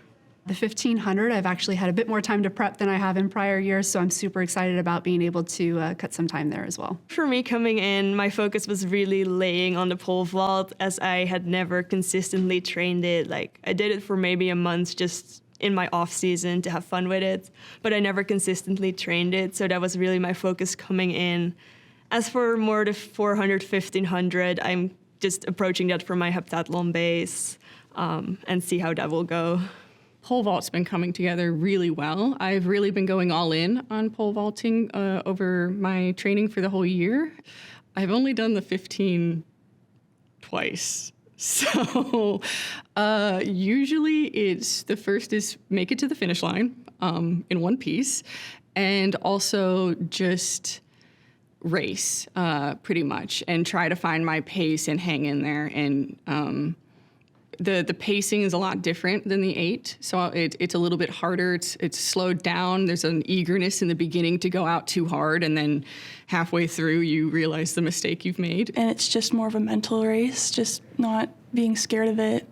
The 1500, I've actually had a bit more time to prep than I have in prior years, so I'm super excited about being able to cut some time there as well. For me coming in, my focus was really laying on the pole vault as I had never consistently trained it. Like, I did it for maybe a month just in my off season to have fun with it, but I never consistently trained it, so that was really my focus coming in. As for more the 400, 1500, I'm just approaching that from my heptathlon base and see how that will go. Pole vault's been coming together really well. I've really been going all in on pole vaulting over my training for the whole year. I've only done the 15 twice. So usually it's the first is make it to the finish line in one piece, and also just race pretty much and try to find my pace and hang in there. And the pacing is a lot different than the 8, so it's a little bit harder. It's slowed down. There's an eagerness in the beginning to go out too hard, and then halfway through you realize the mistake you've made. And it's just more of a mental race, just not being scared of it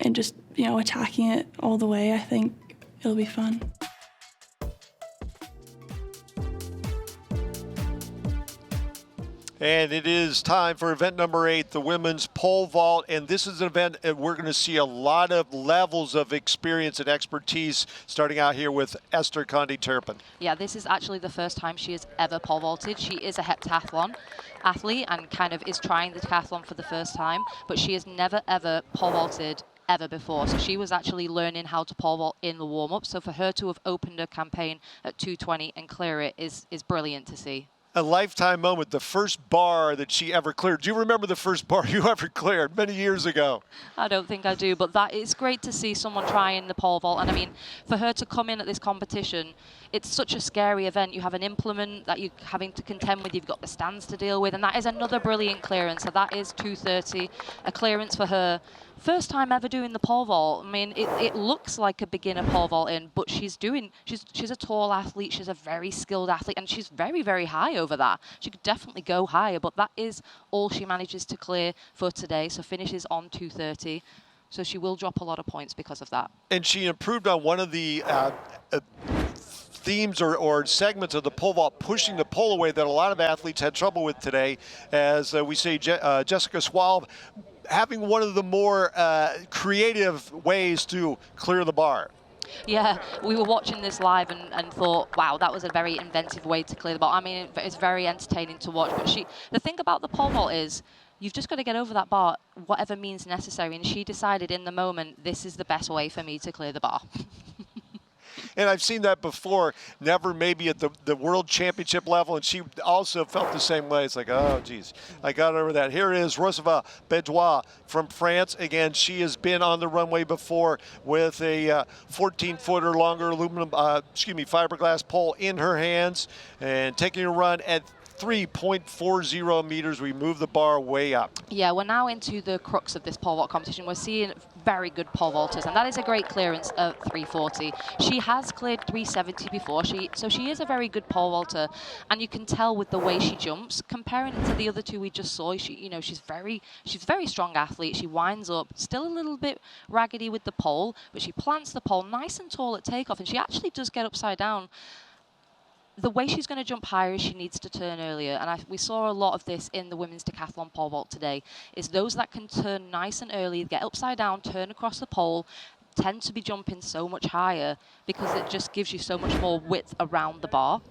and just, attacking it all the way. I think it'll be fun. And it is time for event number 8, the women's pole vault. And this is an event that we're going to see a lot of levels of experience and expertise, starting out here with Esther Condé-Turpin. Yeah, this is actually the first time she has ever pole vaulted. She is a heptathlon athlete and kind of is trying the decathlon for the first time, but she has never, ever pole vaulted ever before. So she was actually learning how to pole vault in the warm-up. So for her to have opened her campaign at 2:20 and clear it is brilliant to see. A lifetime moment, the first bar that she ever cleared. Do you remember the first bar you ever cleared many years ago? I don't think I do, but it's great to see someone trying the pole vault. And I mean, for her to come in at this competition, it's such a scary event. You have an implement that you're having to contend with. You've got the stands to deal with, and that is another brilliant clearance. So that is 2:30, a clearance for her. First time ever doing the pole vault. I mean, it looks like a beginner pole vaulting, but she's a tall athlete. She's a very skilled athlete, and she's very, very high over that. She could definitely go higher, but that is all she manages to clear for today. So finishes on 2:30. So she will drop a lot of points because of that. And she improved on one of the themes or segments of the pole vault, pushing the pole away that a lot of athletes had trouble with today. As we see Jessica Swalb having one of the more creative ways to clear the bar. Yeah, we were watching this live and thought, wow, that was a very inventive way to clear the bar. I mean, it's very entertaining to watch. But the thing about the pole vault is you've just got to get over that bar, whatever means necessary. And she decided in the moment, this is the best way for me to clear the bar. And I've seen that before, never maybe at the world championship level, and she also felt the same way. It's like, oh, geez, I got over that. Here is Roséva Bidois from France. Again, she has been on the runway before with a 14-footer longer fiberglass pole in her hands and taking a run at 3.40 meters. We move the bar way up. Yeah, we're now into the crux of this pole vault competition. We're seeing very good pole vaulters, and that is a great clearance at 340. She has cleared 370 before, so she is a very good pole vaulter, and you can tell with the way she jumps, comparing it to the other two we just saw. She's very strong athlete. She winds up, still a little bit raggedy with the pole, but she plants the pole nice and tall at takeoff, and she actually does get upside down. The way she's going to jump higher is she needs to turn earlier, and we saw a lot of this in the women's decathlon pole vault today, is those that can turn nice and early, get upside down, turn across the pole, tend to be jumping so much higher because it just gives you so much more width around the bar.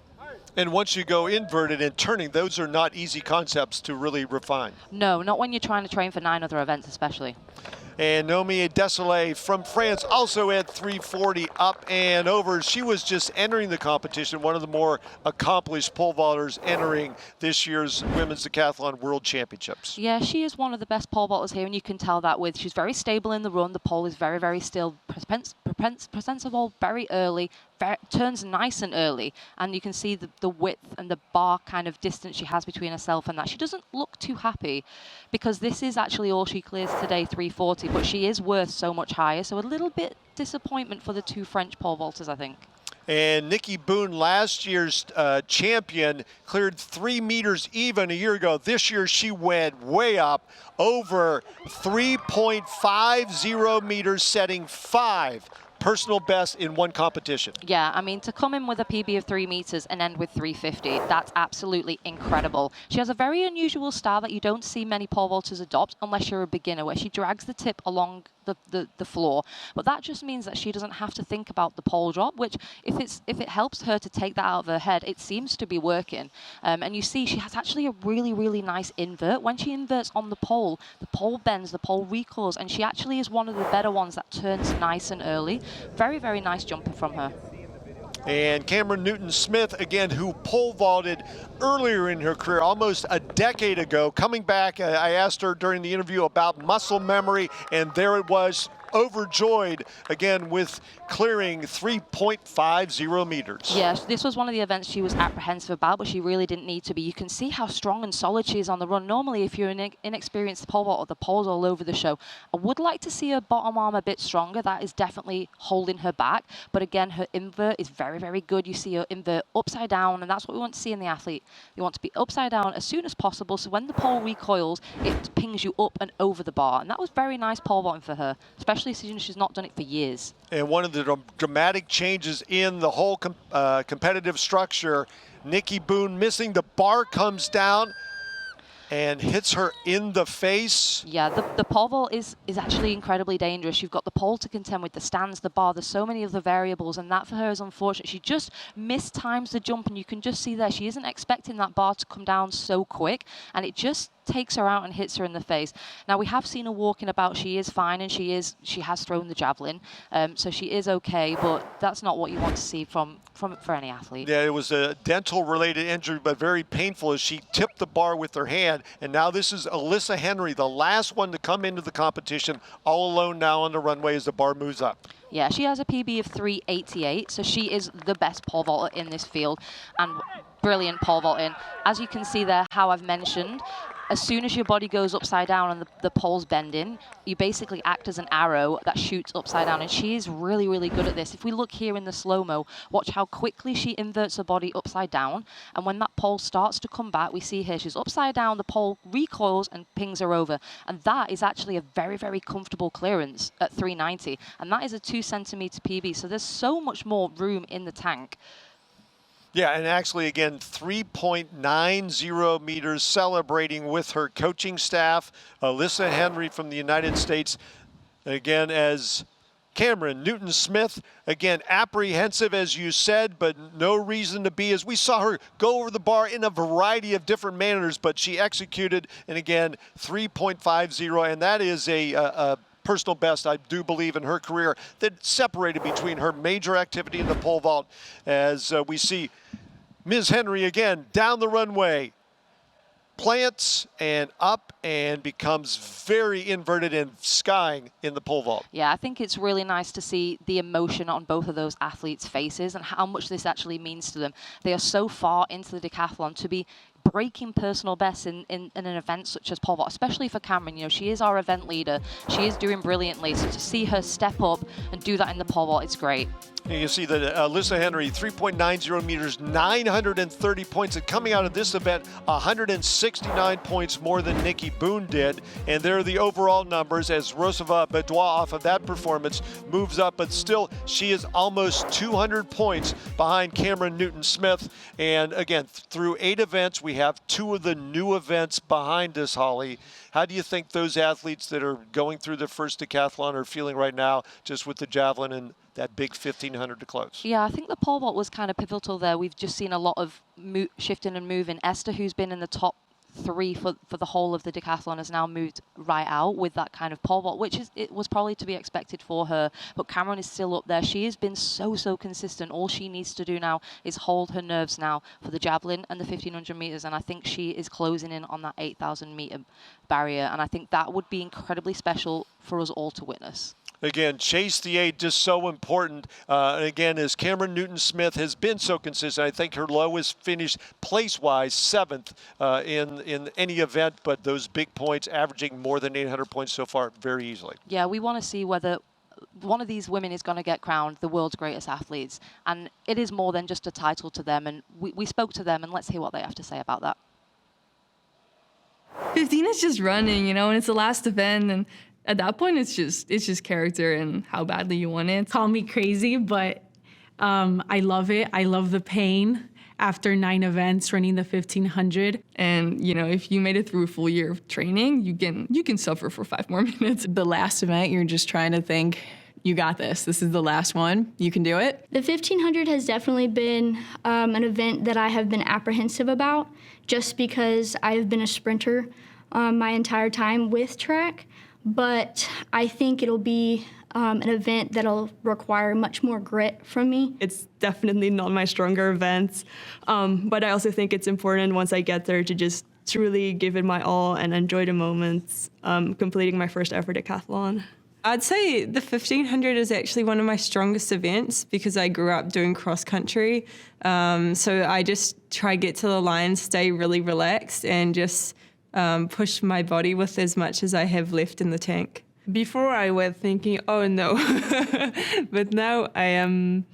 And once you go inverted and turning, those are not easy concepts to really refine. No, not when you're trying to train for 9 other events especially. And Noémie Desailly from France also at 340 up and over. She was just entering the competition, one of the more accomplished pole vaulters entering this year's Women's Decathlon World Championships. Yeah, she is one of the best pole vaulters here, and you can tell that with, she's very stable in the run. The pole is very, very still, presents the ball very early, turns nice and early, and you can see the width and the bar kind of distance she has between herself and that. She doesn't look too happy because this is actually all she clears today, 340, but she is worth so much higher, so a little bit disappointment for the two French pole vaulters, I think. And Nikki Boon, last year's champion, cleared 3 meters even a year ago. This year she went way up, over 3.50 meters, setting 5 personal best in one competition. Yeah, I mean, to come in with a PB of 3 meters and end with 350, that's absolutely incredible. She has a very unusual style that you don't see many pole vaulters adopt unless you're a beginner, where she drags the tip along the floor. But that just means that she doesn't have to think about the pole drop, which if it helps her to take that out of her head, it seems to be working. And you see she has actually a really, really nice invert. When she inverts on the pole bends, the pole recoils, and she actually is one of the better ones that turns nice and early. Very, very nice jumper from her. And Camryn Newton-Smith, again, who pole vaulted earlier in her career, almost a decade ago. Coming back, I asked her during the interview about muscle memory, and there it was, overjoyed, again, with clearing 3.50 meters. Yes, this was one of the events she was apprehensive about, but she really didn't need to be. You can see how strong and solid she is on the run. Normally, if you're an inexperienced pole vaulter, the pole's all over the show. I would like to see her bottom arm a bit stronger. That is definitely holding her back. But again, her invert is very, very good. You see her invert upside down, and that's what we want to see in the athlete. You want to be upside down as soon as possible, so when the pole recoils, it pings you up and over the bar. And that was very nice pole vaulting for her, especially since she's not done it for years. And one of the dramatic changes in the whole competitive structure, Nikki Boon missing, the bar comes down and hits her in the face. Yeah, the pole vault is actually incredibly dangerous. You've got the pole to contend with, the stands, the bar, there's so many other variables, and that for her is unfortunate. She just mistimes the jump, and you can just see there she isn't expecting that bar to come down so quick, and it just takes her out and hits her in the face. Now, we have seen her walking about. She is fine, and she has thrown the javelin, so she is okay, but that's not what you want to see for any athlete. Yeah, it was a dental-related injury, but very painful as she tipped the bar with her hand. And now this is Alyssa Henry, the last one to come into the competition, all alone now on the runway as the bar moves up. Yeah, she has a PB of 388, so she is the best pole vaulter in this field, and brilliant pole vaulting. As you can see there, how I've mentioned, as soon as your body goes upside down and the pole's bending, you basically act as an arrow that shoots upside down, and she is really, really good at this. If we look here in the slow-mo, watch how quickly she inverts her body upside down, and when that pole starts to come back, we see here she's upside down, the pole recoils and pings her over, and that is actually a very, very comfortable clearance at 390, and that is a 2-centimeter PB, so there's so much more room in the tank. Yeah, and actually, again, 3.90 meters, celebrating with her coaching staff. Alyssa Henry from the United States, again, as Camryn Newton-Smith, again, apprehensive, as you said, but no reason to be, as we saw her go over the bar in a variety of different manners, but she executed, and again, 3.50, and that is a personal best, I do believe, in her career that separated between her major activity in the pole vault, as we see Ms. Henry again down the runway, plants and up and becomes very inverted and skying in the pole vault. Yeah, I think it's really nice to see the emotion on both of those athletes' faces and how much this actually means to them. They are so far into the decathlon to be breaking personal bests in an event such as pole vault, especially for Camryn. You know, she is our event leader. She is doing brilliantly. So to see her step up and do that in the pole vault, it's great. You can see that Alyssa Henry, 3.90 meters, 930 points. And coming out of this event, 169 points more than Nikki Boon did. And there are the overall numbers as Roséva Bidois off of that performance moves up. But still, she is almost 200 points behind Camryn Newton-Smith. And again, through 8 events, we have 2 of the new events behind us, Holly. How do you think those athletes that are going through their first decathlon are feeling right now, just with the javelin and that big 1,500 to close? Yeah, I think the pole vault was kind of pivotal there. We've just seen a lot of shifting and moving. Esther, who's been in the top 3 for the whole of the decathlon, has now moved right out with that kind of pole vault, which it was probably to be expected for her. But Camryn is still up there. She has been so consistent. All she needs to do now is hold her nerves now for the javelin and the 1,500 meters. And I think she is closing in on that 8,000 meter barrier. And I think that would be incredibly special for us all to witness. Again, chase the 8, just so important. And again, as Camryn Newton-Smith has been so consistent, I think her lowest finished place-wise 7th in any event, but those big points, averaging more than 800 points so far, very easily. Yeah, we want to see whether one of these women is going to get crowned the world's greatest athletes. And it is more than just a title to them. And we spoke to them, and let's hear what they have to say about that. 15 is just running, you know, and it's the last event, and at that point, it's just character and how badly you want it. Call me crazy, but I love it. I love the pain after 9 events running the 1,500. And you know, if you made it through a full year of training, you can suffer for 5 more minutes. The last event, you're just trying to think, you got this. This is the last one. You can do it. The 1,500 has definitely been an event that I have been apprehensive about, just because I've been a sprinter my entire time with track. But I think it'll be an event that'll require much more grit from me. It's definitely not my stronger event, but I also think it's important once I get there to just truly give it my all and enjoy the moments, completing my first ever decathlon. I'd say the 1,500 is actually one of my strongest events because I grew up doing cross country. So I just try to get to the line, stay really relaxed, and just push my body with as much as I have left in the tank. Before I was thinking, oh no, but now I am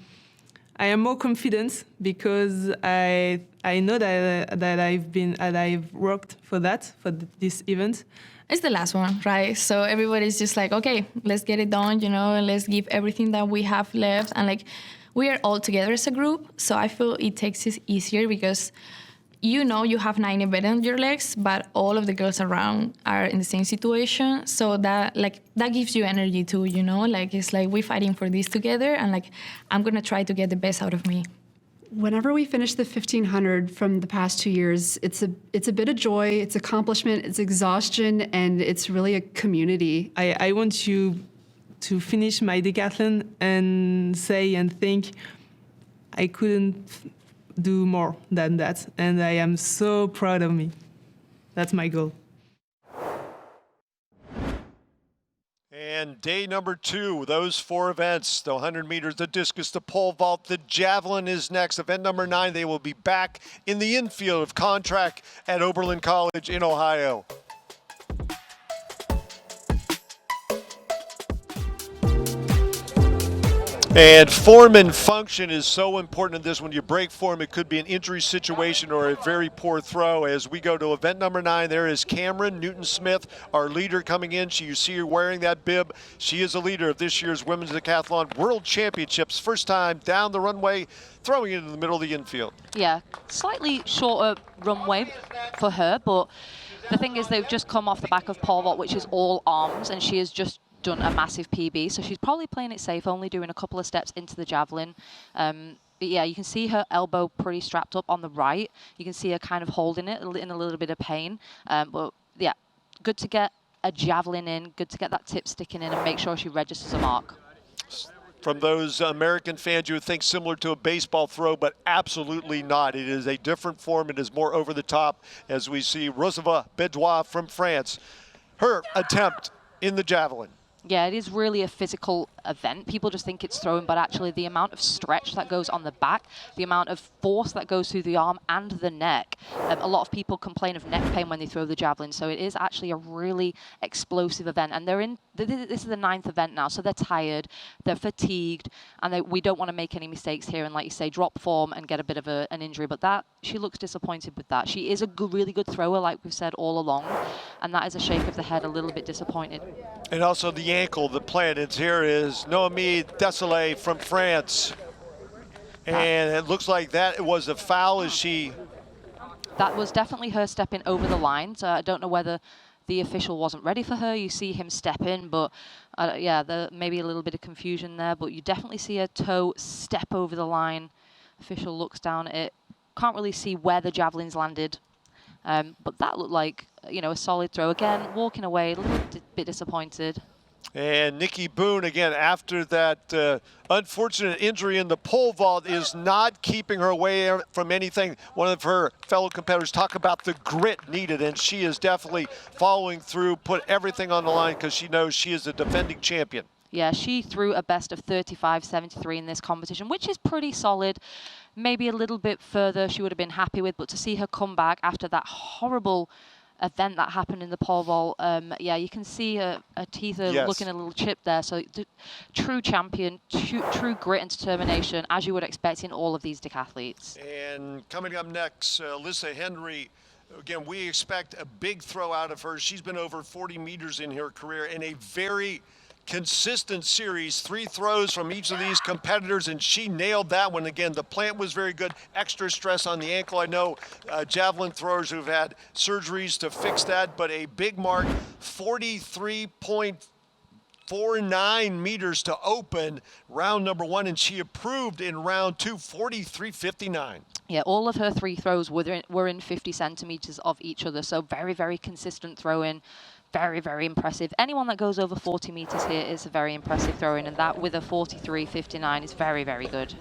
more confident because I know that I've worked for this event. It's the last one, right? So everybody's just like, okay, let's get it done, you know, and let's give everything that we have left. And like, we are all together as a group, so I feel it takes it easier because you know you have 9 events on your legs, but all of the girls around are in the same situation. So that gives you energy too, you know? Like, it's like we're fighting for this together, and like, I'm gonna try to get the best out of me. Whenever we finish the 1,500 from the past 2 years, it's a bit of joy, it's accomplishment, it's exhaustion, and it's really a community. I want you to finish my decathlon and say and think, I couldn't do more than that, and I am so proud of me. That's my goal. And day number 2, those 4 events, the 100 meters, the discus, the pole vault, the javelin is next. Event number 9, they will be back in the infield of Contract at Oberlin College in Ohio. And form and function is so important in this. When you break form, it could be an injury situation or a very poor throw. As we go to event number 9, there is Camryn Newton-Smith, our leader coming in. You see her wearing that bib. She is a leader of this year's Women's Decathlon World Championships. First time down the runway, throwing it into the middle of the infield. Yeah, slightly shorter runway for her, but the thing is they've just come off the back of pole vault, which is all arms, and she has just done a massive PB, so she's probably playing it safe, only doing a couple of steps into the javelin. But yeah, you can see her elbow pretty strapped up on the right. You can see her kind of holding it in a little bit of pain. But yeah, good to get a javelin in, good to get that tip sticking in and make sure she registers a mark. From those American fans, you would think similar to a baseball throw, but absolutely not. It is a different form. It is more over the top, as we see Roséva Bidois from France. Her attempt in the javelin. Yeah, it is really a physical event. People just think it's throwing, but actually the amount of stretch that goes on the back, the amount of force that goes through the arm and the neck. A lot of people complain of neck pain when they throw the javelin, so it is actually a really explosive event. And they're in, this is the 9th event now, so they're tired, they're fatigued, and we don't want to make any mistakes here and, like you say, drop form and get a bit of an injury. But that, she looks disappointed with that. She is a really good thrower, like we've said all along, and that is a shake of the head, a little bit disappointed. And also the ankle, the planted. Here is Noémie Desailly from France. And it looks like that was a foul as she... That was definitely her stepping over the line. So I don't know whether the official wasn't ready for her. You see him step in, but yeah, there maybe a little bit of confusion there, but you definitely see her toe step over the line. Official looks down at it. Can't really see where the javelins landed. But that looked like, you know, a solid throw. Again, walking away, a little bit disappointed. And Nikki Boon, again, after that unfortunate injury in the pole vault, is not keeping her away from anything. One of her fellow competitors talk about the grit needed, and she is definitely following through, put everything on the line because she knows she is the defending champion. Yeah, she threw a best of 35.73 in this competition, which is pretty solid. Maybe a little bit further she would have been happy with, but to see her come back after that horrible event that happened in the pole vault, yeah, you can see her teeth are looking a little chipped there. So true champion, true grit and determination, as you would expect in all of these decathletes. And coming up next, Alyssa Henry. Again, we expect a big throw out of her. She's been over 40 meters in her career in a very consistent series, 3 throws from each of these competitors, and she nailed that one. Again, the plant was very good. Extra stress on the ankle. I know javelin throwers who've had surgeries to fix that, but a big mark, 43.49 meters to open round number 1, and she improved in round 2, 43.59. Yeah, all of her 3 throws were in 50 centimeters of each other, so very, very consistent throw-in. Very, very impressive. Anyone that goes over 40 meters here is a very impressive throw-in, and that with a 43.59 is very, very good.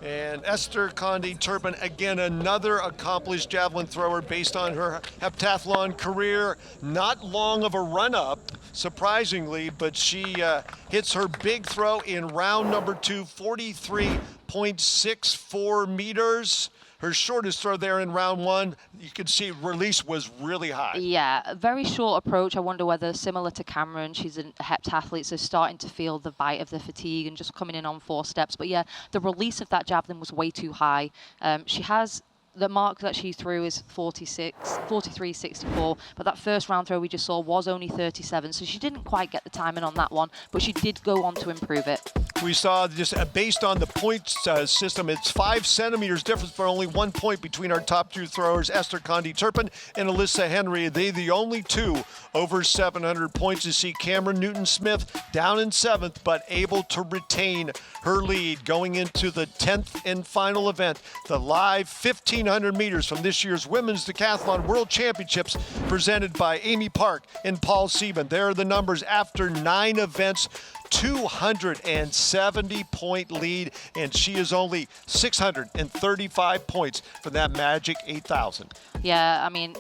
And Esther Condé-Turpin, again, another accomplished javelin thrower based on her heptathlon career. Not long of a run-up, surprisingly, but she hits her big throw in round number 2, 43.64 meters. Her shortest throw there in round 1, you can see release was really high. Yeah, a very short approach. I wonder whether, similar to Camryn, she's a heptathlete, so starting to feel the bite of the fatigue and just coming in on 4 steps. But yeah, the release of that javelin was way too high. She has... The mark that she threw is 43.64, but that first round throw we just saw was only 37, so she didn't quite get the timing on that one, but she did go on to improve it. We saw just based on the points system, it's 5 centimeters difference, but only 1 point between our top 2 throwers, Esther Condé-Turpin and Alyssa Henry. They the only 2 over 700 points. You see Camryn Newton-Smith down in 7th, but able to retain her lead going into the 10th and final event, the live 1500 meters from this year's Women's Decathlon World Championships presented by Amy Park and Paul Sieben. There are the numbers after 9 events. 270-point lead, and she is only 635 points from that magic 8,000. Yeah, I mean,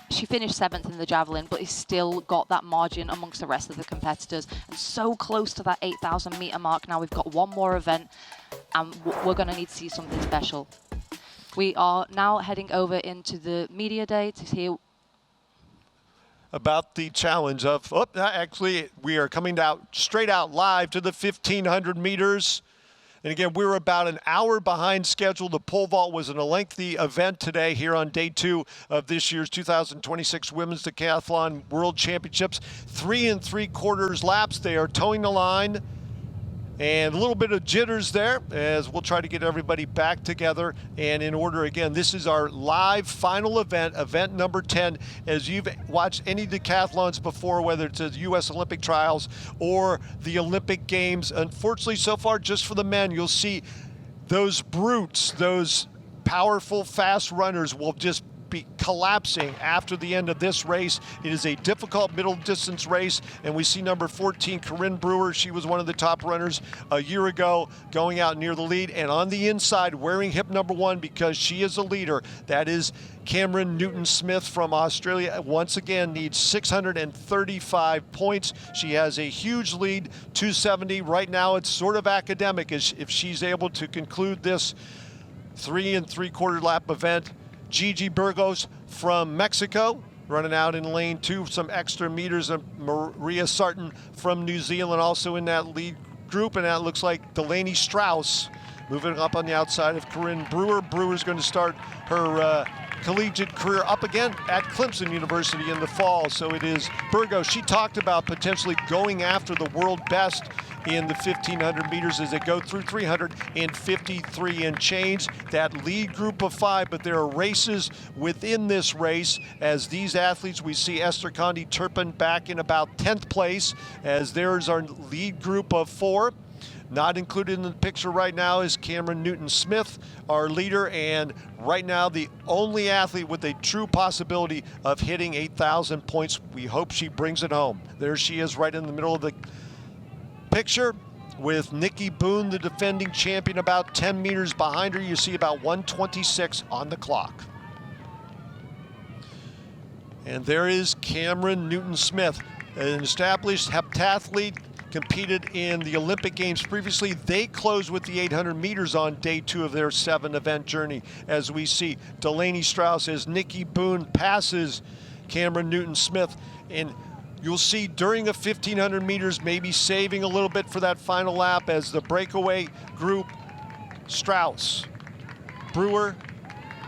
she finished 7th in the javelin, but it's still got that margin amongst the rest of the competitors, and so close to that 8,000 meter mark. Now we've got one more event, and we're going to need to see something special. We are now heading over into the media day to hear about the challenge of, actually, we are coming straight out live to the 1,500 meters. And again, we're about an hour behind schedule. The pole vault was a lengthy event today here on day 2 of this year's 2026 Women's Decathlon World Championships. 3 3/4 laps. They are towing the line. And a little bit of jitters there as we'll try to get everybody back together. And in order, again, this is our live final event, event number 10. As you've watched any decathlons before, whether it's the U.S. Olympic trials or the Olympic Games, unfortunately so far just for the men, you'll see those brutes, those powerful, fast runners will just be collapsing after the end of this race. It is a difficult middle distance race, and we see number 14, Corinne Brewer. She was one of the top runners a year ago, going out near the lead, and on the inside, wearing hip number 1 because she is a leader. That is Camryn Newton-Smith from Australia. Once again, needs 635 points. She has a huge lead, 270. Right now, it's sort of academic if she's able to conclude this 3 3/4 lap event. Gigi Burgos from Mexico running out in lane 2, some extra meters, and Maria Sarton from New Zealand also in that lead group, and that looks like Delaney Straus moving up on the outside of Corinne Brewer. Brewer's going to start her collegiate career up again at Clemson University in the fall. So it is Burgos. She talked about potentially going after the world best in the 1,500 meters as they go through 353 and change. That lead group of 5, but there are races within this race as these athletes. We see Esther Condé-Turpin back in about 10th place as there's our lead group of 4. Not included in the picture right now is Camryn Newton-Smith, our leader, and right now the only athlete with a true possibility of hitting 8,000 points. We hope she brings it home. There she is right in the middle of the picture with Nikki Boon, the defending champion, about 10 meters behind her. You see about 1:26 on the clock. And there is Camryn Newton-Smith, an established heptathlete, competed in the Olympic Games previously. They closed with the 800 meters on day 2 of their 7-event journey. As we see Delaney Straus as Nikki Boon passes Camryn Newton-Smith. And you'll see during a 1,500 meters, maybe saving a little bit for that final lap as the breakaway group, Straus, Brewer,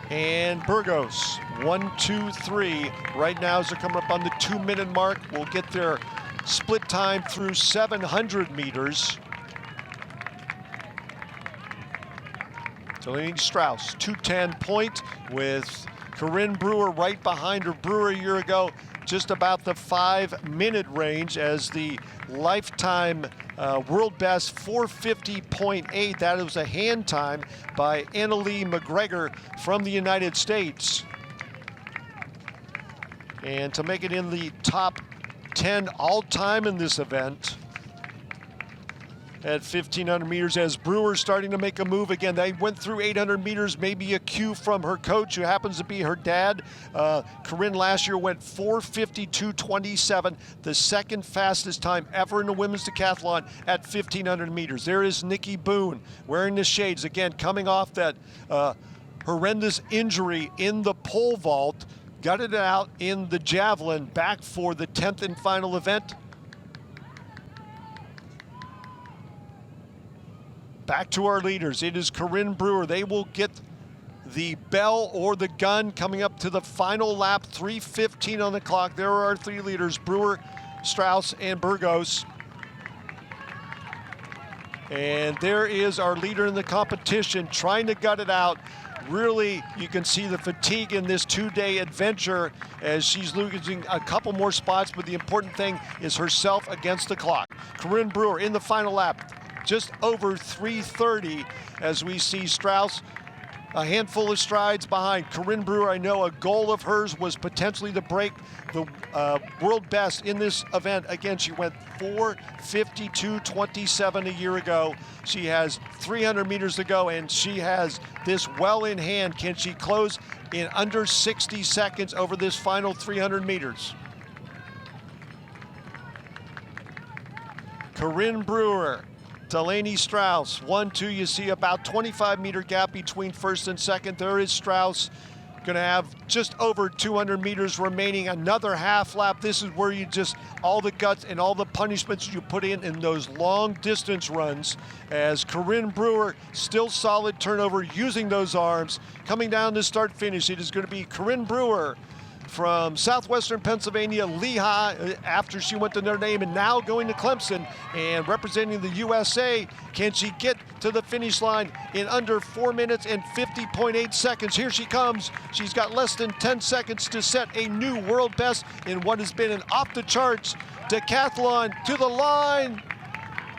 and Burgos. 1, 2, 3. Right now as they're coming up on the 2-minute mark, we'll get their split time through 700 meters. Delaney Straus, 2:10 point with Corinne Brewer right behind her. Brewer a year ago, just about the 5-minute range as the lifetime world best 450.8. That was a hand time by Annalee McGregor from the United States. And to make it in the top 10 all-time in this event at 1,500 meters as Brewer starting to make a move again. They went through 800 meters, maybe a cue from her coach, who happens to be her dad. Corinne last year went 4:52.27, the second fastest time ever in a women's decathlon at 1,500 meters. There is Nikki Boon wearing the shades, again, coming off that horrendous injury in the pole vault. Gutted it out in the javelin, back for the 10th and final event. Back to our leaders. It is Corinne Brewer. They will get the bell or the gun coming up to the final lap, 3:15 on the clock. There are our 3 leaders, Brewer, Straus, and Burgos. And there is our leader in the competition trying to gut it out. Really, you can see the fatigue in this 2-day adventure as she's losing a couple more spots, but the important thing is herself against the clock. Corinne Brewer in the final lap, just over 3:30 as we see Straus a handful of strides behind. Corinne Brewer, I know a goal of hers was potentially to break the world best in this event. Again, she went 4:52.27 a year ago. She has 300 meters to go, and she has this well in hand. Can she close in under 60 seconds over this final 300 meters? Corinne Brewer, Delaney Straus, 1, 2, you see about 25-meter gap between first and second. There is Straus, gonna have just over 200 meters remaining, another half lap. This is where you just, all the guts and all the punishments you put in those long distance runs, as Corinne Brewer, still solid turnover, using those arms. Coming down to start finish, it is gonna be Corinne Brewer from southwestern Pennsylvania, Lehigh, after she went to Notre Dame, and now going to Clemson and representing the USA. Can she get to the finish line in under 4 minutes and 50.8 seconds? Here she comes. She's got less than 10 seconds to set a new world best in what has been an off-the-charts decathlon. To the line.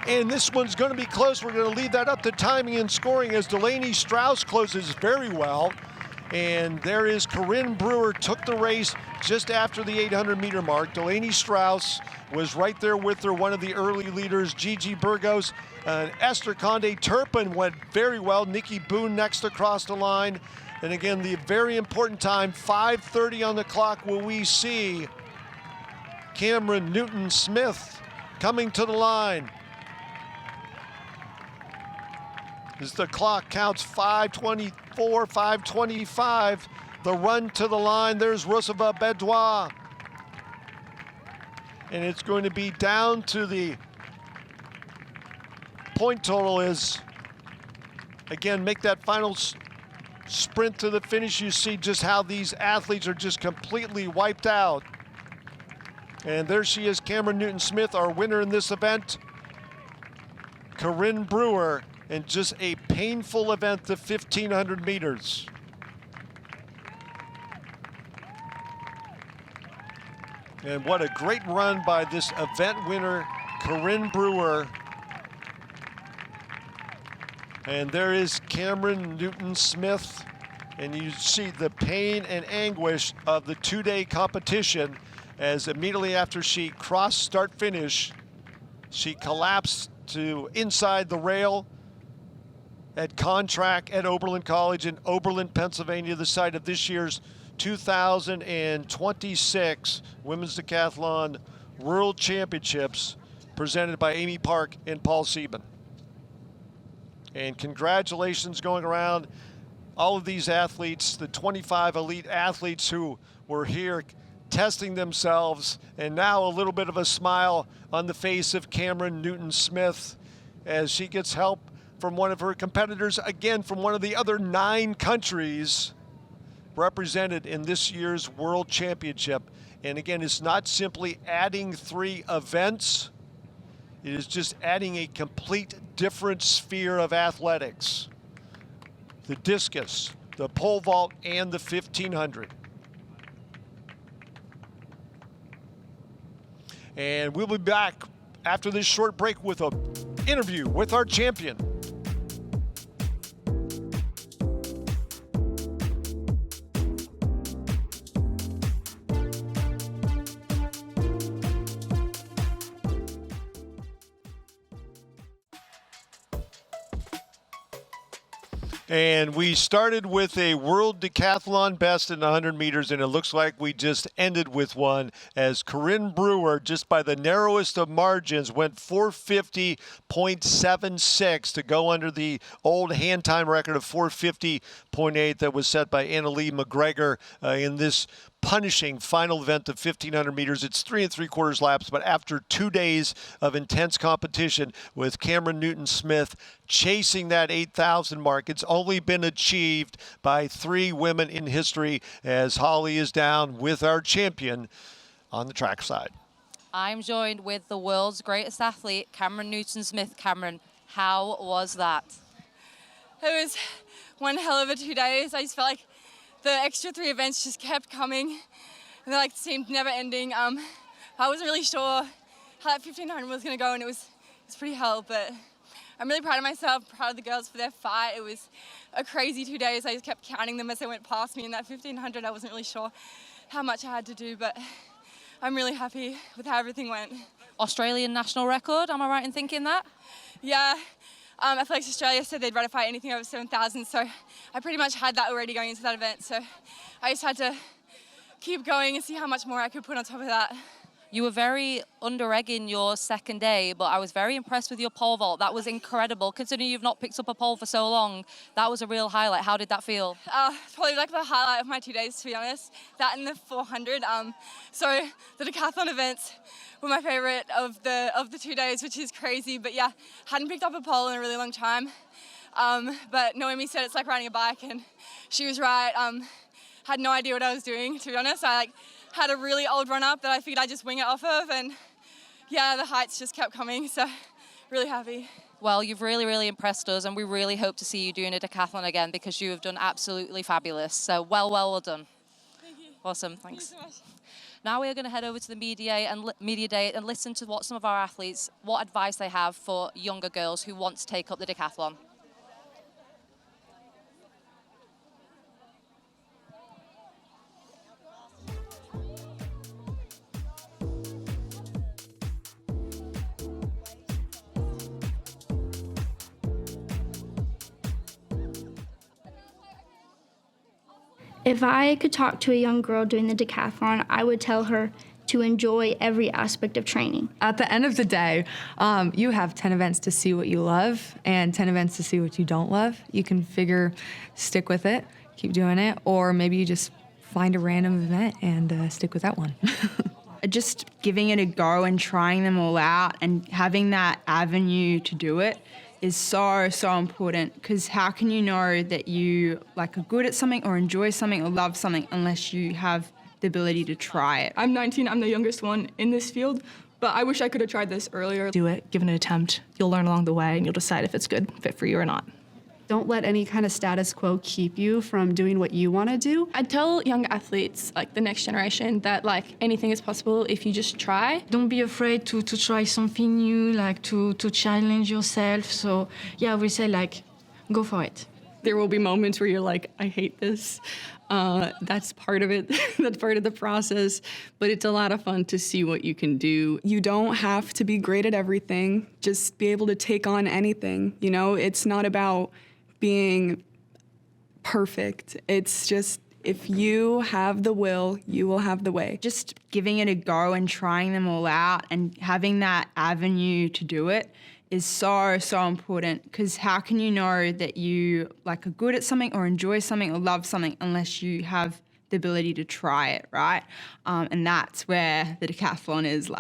And this one's going to be close. We're going to leave that up to timing and scoring as Delaney Straus closes very well. And there is Corinne Brewer, took the race just after the 800-meter mark. Delaney Straus was right there with her, one of the early leaders. Gigi Burgos, Esther Condé-Turpin went very well. Nikki Boon next across the line. And again, the very important time, 5:30 on the clock, will we see Camryn Newton-Smith coming to the line. As the clock counts 5:24, 5:25, the run to the line, there's Roséva Bidois. And it's going to be down to the point total is, again, make that final sprint to the finish. You see just how these athletes are just completely wiped out. And there she is, Camryn Newton-Smith, our winner in this event. Corinne Brewer, in just a painful event, the 1,500 meters. And what a great run by this event winner, Corinne Brewer. And there is Camryn Newton-Smith. And you see the pain and anguish of the two-day competition as immediately after she crossed start-finish, she collapsed to inside the rail at Contract at Oberlin College in Oberlin, Pennsylvania, the site of this year's 2026 Women's Decathlon World Championships presented by Amy Park and Paul Sieben. And congratulations going around all of these athletes, the 25 elite athletes who were here testing themselves, and now a little bit of a smile on the face of Camryn Newton-Smith as she gets help from one of her competitors, again from one of the other 9 countries represented in this year's World Championship. And again, it's not simply adding 3 events, it is just adding a complete different sphere of athletics. The discus, the pole vault, and the 1,500. And we'll be back after this short break with an interview with our champion. And we started with a world decathlon best in 100 meters, and it looks like we just ended with one as Corinne Brewer, just by the narrowest of margins, went 450.76 to go under the old hand time record of 450.8 that was set by Annalee McGregor in this punishing final event of 1,500 meters. It's 3 3/4 laps, but after 2 days of intense competition with Camryn Newton-Smith chasing that 8,000 mark, it's only been achieved by 3 women in history as Holly is down with our champion on the track side. I'm joined with the world's greatest athlete, Camryn Newton-Smith. Camryn, how was that? It was one hell of a 2 days. I just felt like the extra 3 events just kept coming, and they seemed never ending. I wasn't really sure how that 1,500 was going to go, and it was pretty hell, but I'm really proud of myself, proud of the girls for their fight. It was a crazy 2 days. I just kept counting them as they went past me, and that 1,500, I wasn't really sure how much I had to do, but I'm really happy with how everything went. Australian national record, am I right in thinking that? Yeah. Athletics Australia said they'd ratify anything over 7,000, so I pretty much had that already going into that event. So I just had to keep going and see how much more I could put on top of that. You were very under-egging your second day, but I was very impressed with your pole vault. That was incredible. Considering you've not picked up a pole for so long, that was a real highlight. How did that feel? Probably like the highlight of my 2 days, to be honest. That and the 400. So the decathlon events were my favorite of the 2 days, which is crazy. But yeah, hadn't picked up a pole in a really long time. But Noémie said it's like riding a bike, and she was right. Had no idea what I was doing, to be honest. I had a really old run up that I figured I'd just wing it off of, and yeah, the heights just kept coming, so really happy. Well, you've really, really impressed us, and we really hope to see you doing a decathlon again because you have done absolutely fabulous. So well done. Thank you. Awesome, thanks. Thank you so much. Now we are going to head over to the media day and listen to what some of our athletes, what advice they have for younger girls who want to take up the decathlon. If I could talk to a young girl doing the decathlon, I would tell her to enjoy every aspect of training. At the end of the day, you have 10 events to see what you love and 10 events to see what you don't love. You can stick with it, keep doing it, or maybe you just find a random event and stick with that one. Just giving it a go and trying them all out and having that avenue to do it is so important, because how can you know that you are good at something or enjoy something or love something unless you have the ability to try it? I'm 19, I'm the youngest one in this field, but I wish I could have tried this earlier. Do it, give it an attempt. You'll learn along the way and you'll decide if it's good fit for you or not. Don't let any kind of status quo keep you from doing what you want to do. I tell young athletes, the next generation, that anything is possible if you just try. Don't be afraid to try something new, to challenge yourself. So yeah, we say go for it. There will be moments where you're like, I hate this. That's part of it. That's part of the process. But it's a lot of fun to see what you can do. You don't have to be great at everything. Just be able to take on anything. It's not about being perfect. It's just, if you have the will, you will have the way. Just giving it a go and trying them all out and having that avenue to do it is so important, because how can you know that you are good at something or enjoy something or love something unless you have the ability to try it, right? And that's where the decathlon is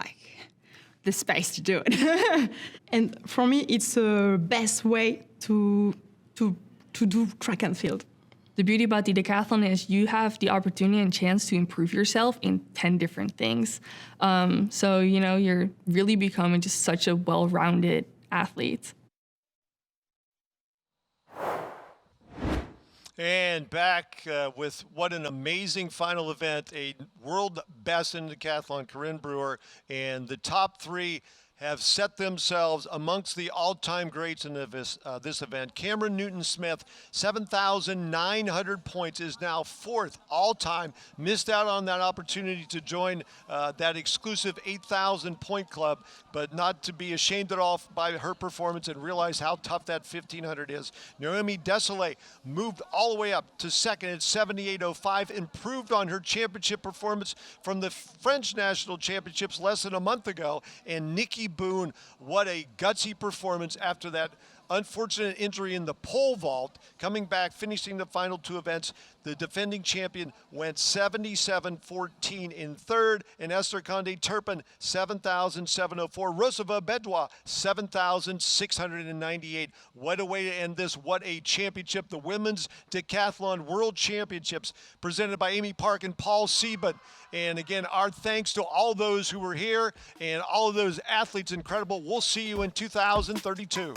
the space to do it. And for me, it's the best way to do track and field. The beauty about the decathlon is you have the opportunity and chance to improve yourself in 10 different things. So, you're really becoming just such a well-rounded athlete. And back with what an amazing final event, a world best in decathlon, Corinne Brewer, and the top three have set themselves amongst the all-time greats in this event. Camryn Newton-Smith, 7,900 points, is now fourth all-time. Missed out on that opportunity to join that exclusive 8,000 point club, but not to be ashamed at all by her performance and realize how tough that 1,500 is. Noémie Desailly moved all the way up to second at 78.05, improved on her championship performance from the French National Championships less than a month ago. And Nikki Boon, what a gutsy performance after that unfortunate injury in the pole vault. Coming back, finishing the final two events, the defending champion went 77.14 in third, and Esther Condé-Turpin, 7,704. Roséva Bidois, 7,698. What a way to end this. What a championship. The Women's Decathlon World Championships presented by Amy Park and Paul Sieben. And again, our thanks to all those who were here and all of those athletes. Incredible. We'll see you in 2032.